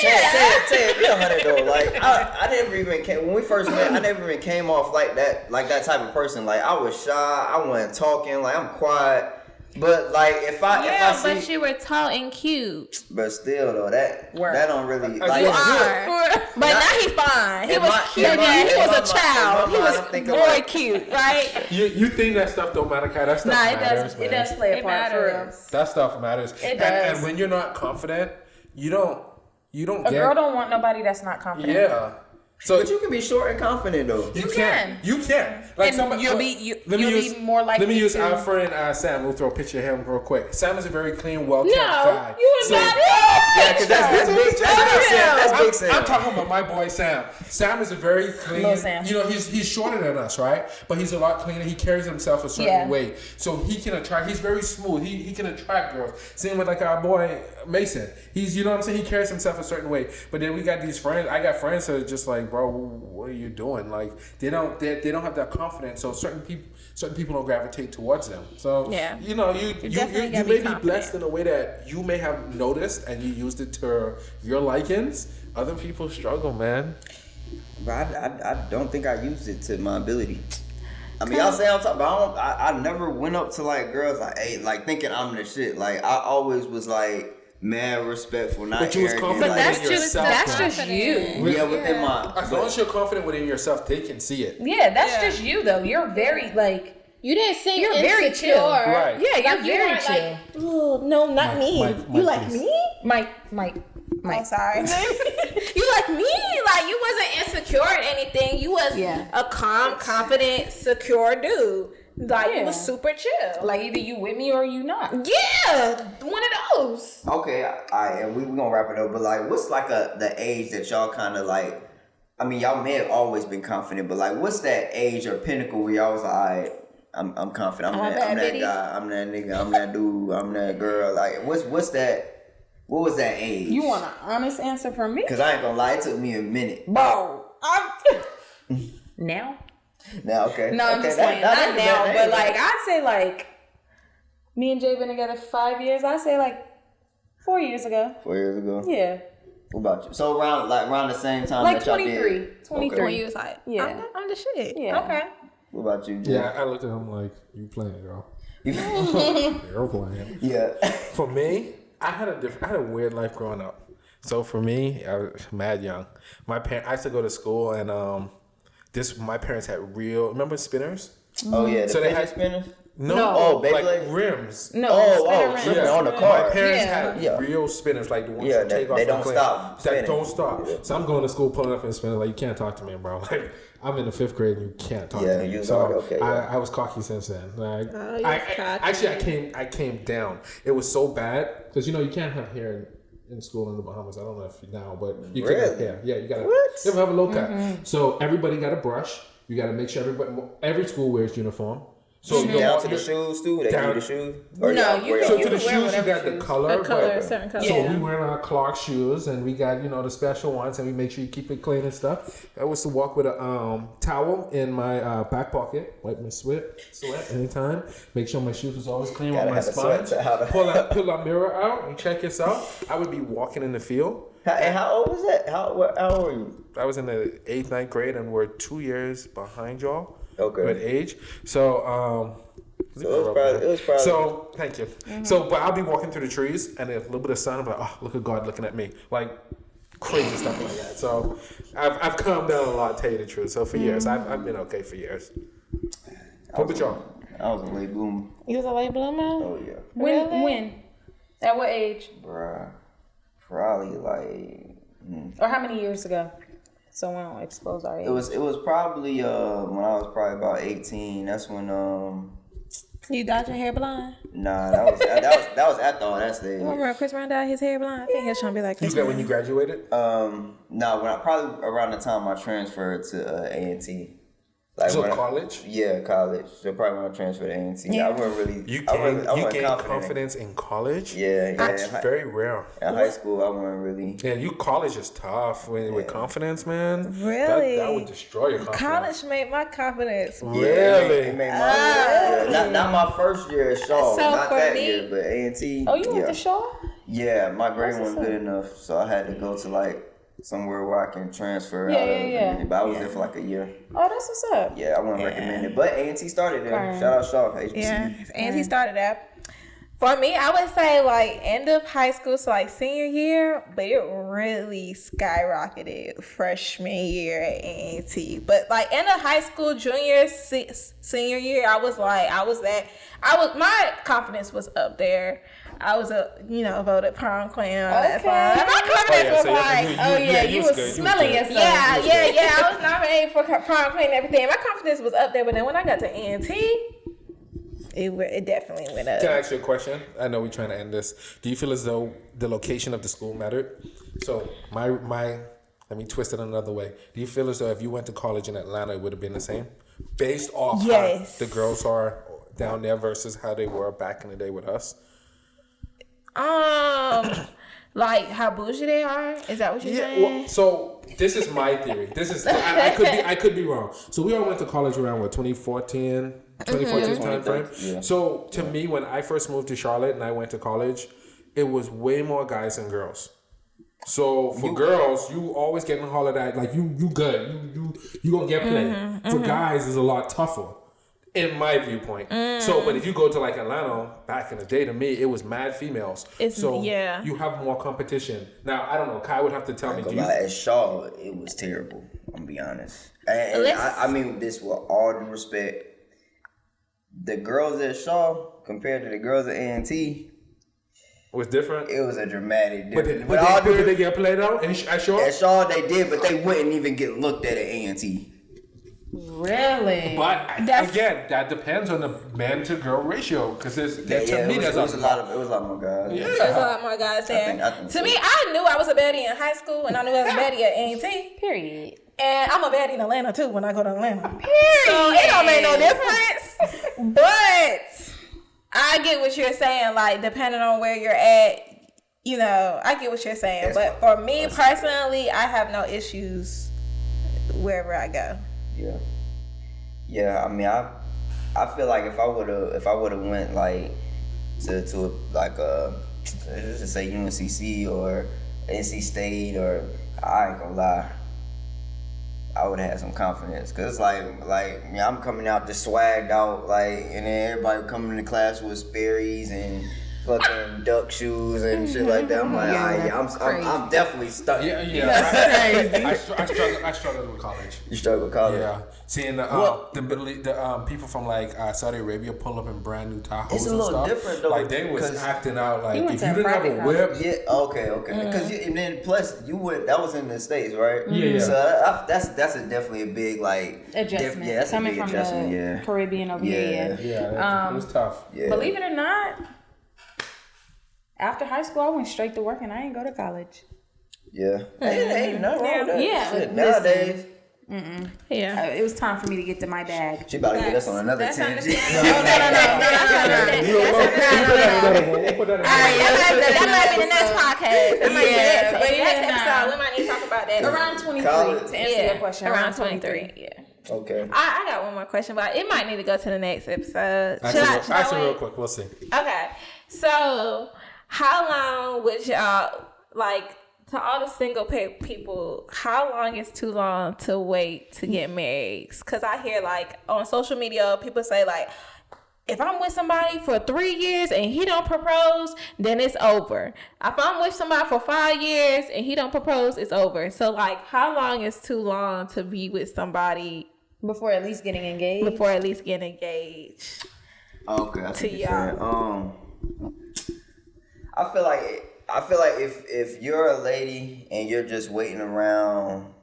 Say it, be 100 though. Like I never even came when we first met. I never even came off like that type of person. Like I was shy. I wasn't talking. Like I'm quiet. But like if I see, but you were tall and cute. But still though, that don't really. Like, you are. But now he's fine. He was cute. He was a child. He was boy cute, right? You think that stuff don't matter, Kai? That stuff matters. It does play a part for real. That stuff matters. It does. And when you're not confident, you don't. A girl don't want nobody that's not confident. Yeah. So, but you can be short and confident though. You can. Like and you'll be more likely. Let me use our friend Sam. We'll throw a picture of him real quick. Sam is a very clean, well-kept guy. No, you are not. Yeah, because that's big Sam. I'm talking about my boy Sam. Sam is a very clean. Little Sam. You know, he's shorter than us, right? But he's a lot cleaner. He carries himself a certain way, so he can attract. He's very smooth. He can attract girls. Same with like our boy Mason. He's, you know what I'm saying. He carries himself a certain way. But then we got these friends. I got friends that are just like, bro, what are you doing? Like they don't have that confidence. So certain people don't gravitate towards them. So you know, you may be blessed in a way that you may have noticed and you used it to your likings. Other people struggle, man. But I don't think I used it to my ability. I mean, y'all say I'm talking, but I never went up to like girls like, hey, like thinking I'm the shit. Like I always was like mad respectful, not but you was arrogant. confident like, within yourself. That's just you. Yeah, within my. As long as you're confident within yourself, they can see it. Yeah, that's just you though. You're very like. You didn't seem you're insecure. Very chill. Right. Yeah, you're very chill. Like, oh, no, not me. You like please. me? Mike. I'm sorry. You like me? Like you wasn't insecure or anything. You was a calm, confident, secure dude. Like you was super chill. Like either you with me or you not. Yeah, one of those. Okay, and we gonna wrap it up. But like, what's like the age that y'all kind of like? I mean, y'all may have always been confident, but like, what's that age or pinnacle where y'all was like, all right, I'm confident. I'm that guy. I'm that nigga. I'm that dude. I'm that girl. Like, what's that? What was that age? You want an honest answer from me? Because I ain't gonna lie, it took me a minute. Bro, now. Now, okay. No, I'm just playing. Not now, but like I'd say like me and Jay been together 5 years. I'd say like 4 years ago. 4 years ago. Yeah. What about you? So around the same time like that y'all 23. did. 23. When you was like, I'm the shit. Yeah. Okay. What about you, Jay? Yeah, I looked at him like, you playing, girl. You're playing. Yeah. For me, I had a weird life growing up. So for me, I was mad young. I used to go to school and my parents had remember spinners? Oh yeah, so they had spinners? No. Oh, like Beyblade? rims. No. Yeah, on the car. My parents had real spinners, like the ones you take off. They don't stop. That don't stop. So I'm going to school pulling up in a spinner, like you can't talk to me, bro. Like I'm in the 5th grade and you can't talk to me. You so okay. I was cocky since then. Like I came down. It was so bad because you can't have hair in school in the Bahamas. I don't know if you now, but you can have hair. Yeah, you gotta. You have a low cut. So everybody got a brush. You got to make sure every school wears uniform. So you down to the shoes too. They give you the shoes. Or so to the shoes you got the color. Certain color. So we wear our Clark shoes and we got the special ones and we make sure you keep it clean and stuff. I was to walk with a towel in my back pocket, wipe my sweat anytime. Make sure my shoes was always clean with my sponge. Pull that mirror out and check yourself. I would be walking in the field. And how old was that? How old were you? I was in the 8th, 9th grade and we're 2 years behind y'all. Okay. With age. So So it was probably. So thank you. So, but I'll be walking through the trees and a little bit of sun. I'm like, oh, look at God looking at me, like crazy stuff like that. So I've calmed down a lot, to tell you the truth. So for years, I've been okay for years. What about y'all? I was a late bloomer. You was a late bloomer? Oh yeah. When? At what age? Bruh, probably like. Or how many years ago? So we don't expose our age. It was probably when I was probably about 18. That's when You dyed your hair blonde? Nah, that was after all that stage. Remember Chris Brown dyed his hair blonde? I think he was trying to be like You Chris got Brown. when you graduated? No, when I probably around the time I transferred to A&T. Like So college? Yeah, college. So probably when I transferred to A&T. Yeah. I wasn't really. You I wasn't gained confident. confidence in college? Yeah. That's very rare. In high school, I wasn't really. Yeah, college is tough with confidence, man. Really? That would destroy your confidence. College made my confidence. Really? It made my not my first year at Shaw, So not for that me- year, but A&T. Oh, you went to Shaw? Yeah, my grade That's wasn't what's good enough, so I had to go to like somewhere where I can transfer Yeah, out of. yeah. But I was there for like a year. Oh, that's what's up. Yeah, I wouldn't recommend it. But A&T started there. Right. Shout out Shaw, HBCU. Yeah, and he started that. For me, I would say like end of high school, so like senior year, but it really skyrocketed freshman year at A&T. But like end of high school, junior, senior year, my confidence was up there. I was voted prom queen on that fun. My confidence was like, you was smelling yourself. yeah. I was nominated for prom queen and everything. My confidence was up there, but then when I got to A&T, it definitely went up. Can I ask you a question? I know we're trying to end this. Do you feel as though the location of the school mattered? So my let me twist it another way. Do you feel as though if you went to college in Atlanta, it would have been the same? Based off Yes. how the girls are down there versus how they were back in the day with us? Like how bougie they are? Is that what you're saying? Well, so this is my theory. This is I could be wrong. So we all went to college around 2014 time frame. Yeah. So to me, when I first moved to Charlotte and I went to college, it was way more guys than girls. So for girls, you always getting hollered at like you good. You gonna get played. For guys, it's a lot tougher. In my viewpoint. So, but if you go to like Atlanta, back in the day, to me, it was mad females. You have more competition. Now, I don't know. Kai would have to tell me. At Shaw, it was terrible. I'm gonna be honest. And I mean this with all due respect. The girls at Shaw compared to the girls at A&T was different. It was a dramatic difference. But did they get played out at Shaw? At Shaw, they did, but they wouldn't even get looked at A&T. Really? But again, that depends on the man to girl ratio because it was a lot more guys. Yeah, there's a lot more guys there. I think to me, I knew I was a baddie in high school, and I knew I was a baddie at A&T. Period. And I'm a baddie in Atlanta too when I go to Atlanta. Period. So it don't make no difference. But I get what you're saying. Like depending on where you're at, I get what you're saying. But for me personally, I have no issues wherever I go. Yeah. I mean, I feel like if I would have went like to like let's just say UNCC or NC State or I ain't gonna lie, I would have had some confidence because it's like I'm coming out just swagged out and then everybody coming to class with Sperry's and fucking duck shoes and shit like that. I'm like, I'm definitely stuck. I struggled with college. You struggled with college? Yeah. Seeing the people from like Saudi Arabia pull up in brand new Tahoes it's a and little stuff. different though. Like they was acting out like if you didn't have a college. whip. Yeah. Okay. Because and then plus you went. That was in the States, right? Yeah. So that's definitely a big adjustment. That's coming a big from adjustment. the Caribbean over here. Yeah. It was tough. Yeah. Believe it or not, after high school, I went straight to work and I didn't go to college. Yeah. Ain't nothing wrong with that. Yeah. Shit, nowadays. Yeah. It was time for me to get to my bag. She about to get us on another tangent. That might be the next podcast. That might be the next episode. We might need to talk about that. Around 23 to answer your question. Around 23. Yeah. Okay. I got one more question, but it might need to go to the next episode. Actually, real quick, we'll see. Okay. So, how long would y'all, to all the single people, how long is too long to wait to get married? Because I hear, on social media, people say, if I'm with somebody for 3 years and he don't propose, then it's over. If I'm with somebody for 5 years and he don't propose, it's over. So, like, how long is too long to be with somebody before at least getting engaged? Okay, I to think y'all. I feel like if you're a lady and you're just waiting around,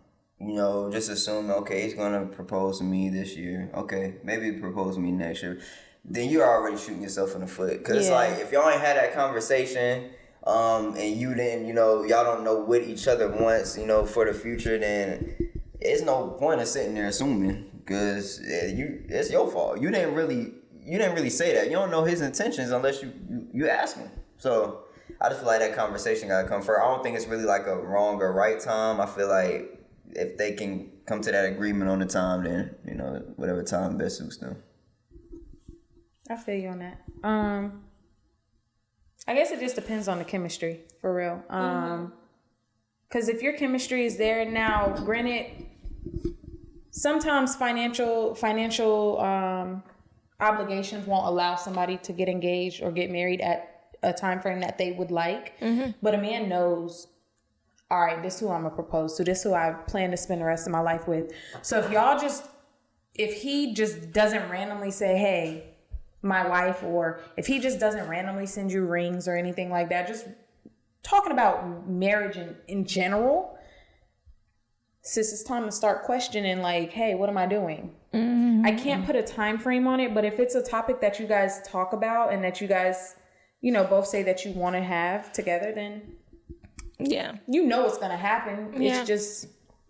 just assuming, okay, he's gonna propose to me this year. Okay, maybe propose to me next year. Then you're already shooting yourself in the foot. Cause it's like, if y'all ain't had that conversation, and you didn't, y'all don't know what each other wants, for the future, then it's no point of sitting there assuming. Cause it's your fault. You didn't really say that. You don't know his intentions unless you ask him. So I just feel like that conversation gotta come first. I don't think it's really like a wrong or right time. I feel like if they can come to that agreement on the time, then whatever time best suits them. I feel you on that. I guess it just depends on the chemistry, for real. Because if your chemistry is there now, granted, sometimes financial obligations won't allow somebody to get engaged or get married at a time frame that they would like. But a man knows, all right, this is who I'm gonna propose to. This is who I plan to spend the rest of my life with. So if he just doesn't randomly say, hey, my wife, or if he just doesn't randomly send you rings or anything like that, just talking about marriage in general, sis, it's time to start questioning, like, hey, what am I doing? I can't put a time frame on it, but if it's a topic that you guys talk about and that you guys, both say that you want to have together, then what's going to happen. Yeah. It's just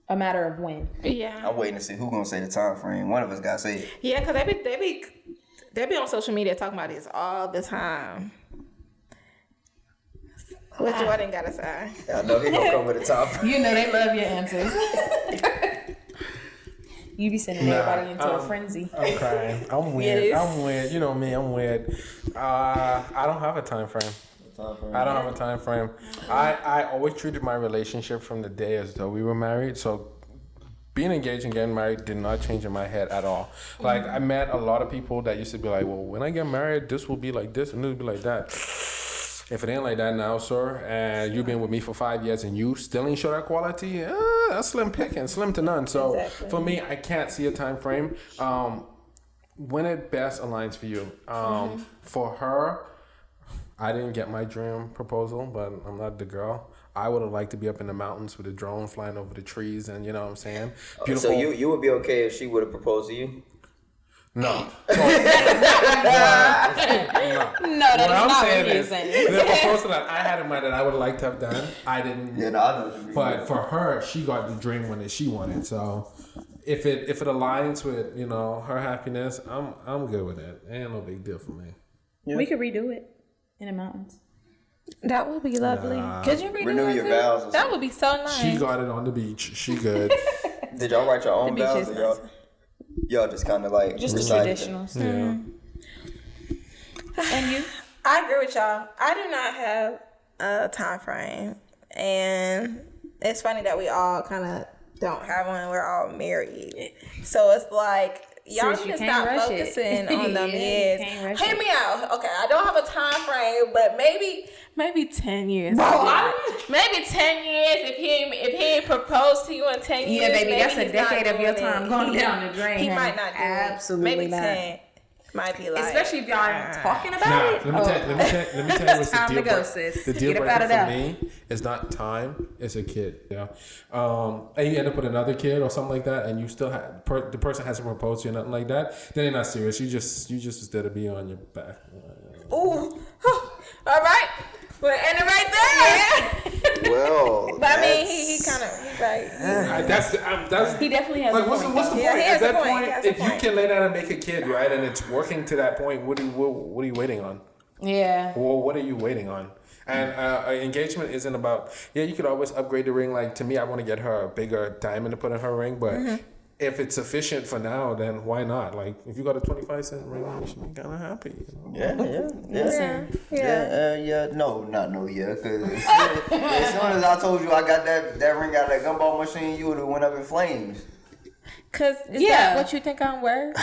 a matter of when. Yeah. I'm waiting to see who's going to say the time frame. One of us got to say it. Yeah, because they be on social media talking about this all the time. What Jordan got to say? I know he going to come with a time frame. They love your answers. You be sending everybody into a frenzy. I'm crying. I'm weird. Yes. I'm weird. You know me. I'm weird. I don't have a time frame. I don't have a time frame. I always treated my relationship from the day as though we were married. So being engaged and getting married did not change in my head at all. Like, I met a lot of people that used to be like, well, when I get married, this will be like this and this will be like that. If it ain't like that now, sir, and you've been with me for 5 years and you still ain't show that quality, that's slim picking, slim to none. So for me, I can't see a time frame. When it best aligns for you. For her, I didn't get my dream proposal, but I'm not the girl. I would have liked to be up in the mountains with a drone flying over the trees, and you know what I'm saying? Beautiful. So you would be okay if she would have proposed to you? No. No, that is not what you're saying. The proposal that I had in mind that I would like to have done, I didn't. Yeah, no, I know what you mean. But for her, she got the dream one that she wanted. So if it aligns with her happiness, I'm good with it. Ain't no big deal for me. Yeah. We could redo it in the mountains. That would be lovely. Could you renew your vows? That would be so nice. She got it on the beach. She good. Did y'all write your own vows? Y'all just kind of like just the traditionals. Yeah. And you? I agree with y'all. I do not have a time frame, and it's funny that we all kind of don't have one. We're all married, so it's like y'all need to stop focusing on them years. Hear me out. Okay, I don't have a time frame, but maybe 10 years. Maybe 10 years. If he ain't proposed to you in 10 years, yeah, baby, that's a decade of your time going down the drain. He might not do absolutely it. Maybe not. 10. Might be like, especially if y'all aren't talking about it. Let me tell you what's the deal breaker. Sis. The deal Get breaker up out for of me is not time, it's a kid. Yeah. And you end up with another kid or something like that, and you still have the person hasn't proposed to you or nothing like that, then they're not serious. You just was there to be on your back. Ooh. All right. We're ending right there. Well, but I mean, he kind of right. That's he definitely has. Like, what's the point? At that point, if you can lay down and make a kid, right, and it's working to that point, what are you waiting on? Yeah. Well, what are you waiting on? And engagement isn't about. Yeah, you could always upgrade the ring. Like, to me, I want to get her a bigger diamond to put in her ring, but. If it's sufficient for now, then why not? Like, if you got a 25-cent ring, you should be kind of happy. Yeah. No, not no, yeah. Because as soon as I told you I got that ring out of that gumball machine, you would have went up in flames. Because is that what you think I'm worth?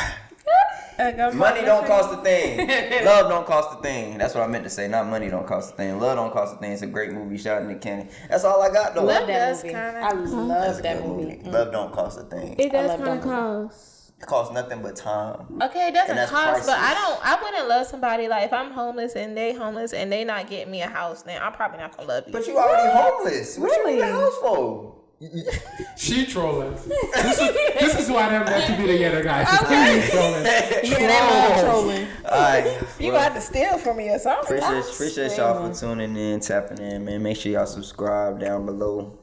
Money don't cost a thing. Love don't cost a thing. That's what I meant to say. Not money don't cost a thing. Love don't cost a thing. It's a great movie. Shout out to Nick Cannon. That's all I got though. Love that does movie. kinda- I love that movie. Love don't cost a thing. It does love kind of that cost. It costs nothing but time. Okay, it And doesn't that's cost, but priceless. I wouldn't love somebody like if I'm homeless and they homeless and they not getting me a house, then I'm probably not gonna love you. But you already homeless. What you need a house for? She trolling. This is why they're meant to be together, guys. She's trolling. Trolling. Alright. You got to steal from me or something. Appreciate y'all for tuning in, tapping in, man. Make sure y'all subscribe down below.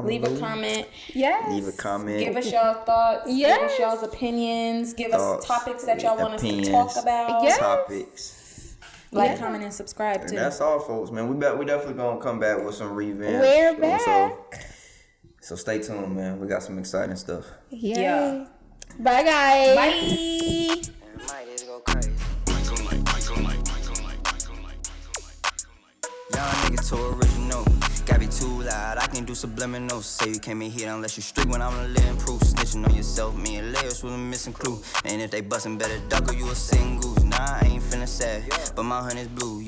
Leave a comment. Yes. Leave a comment. Give us y'all thoughts. Yes. Give us y'all's opinions. Give Thoughts, us topics that y'all want us to opinions, talk about. Yes. Topics. Like, comment, and subscribe And too. that's all, folks, man. We definitely gonna come back with some revamps. We're back. So stay tuned, man. We got some exciting stuff. Yeah. Bye, guys. Bye. Young nigga too original. Gotta be too loud, I can do subliminal. Say you came in here unless you strict when I'm a living proof. Snitching on yourself, me and layers with a missing clue. And if they bustin' better duck or you a single. Nah, I ain't finna sad, but my honey's blue.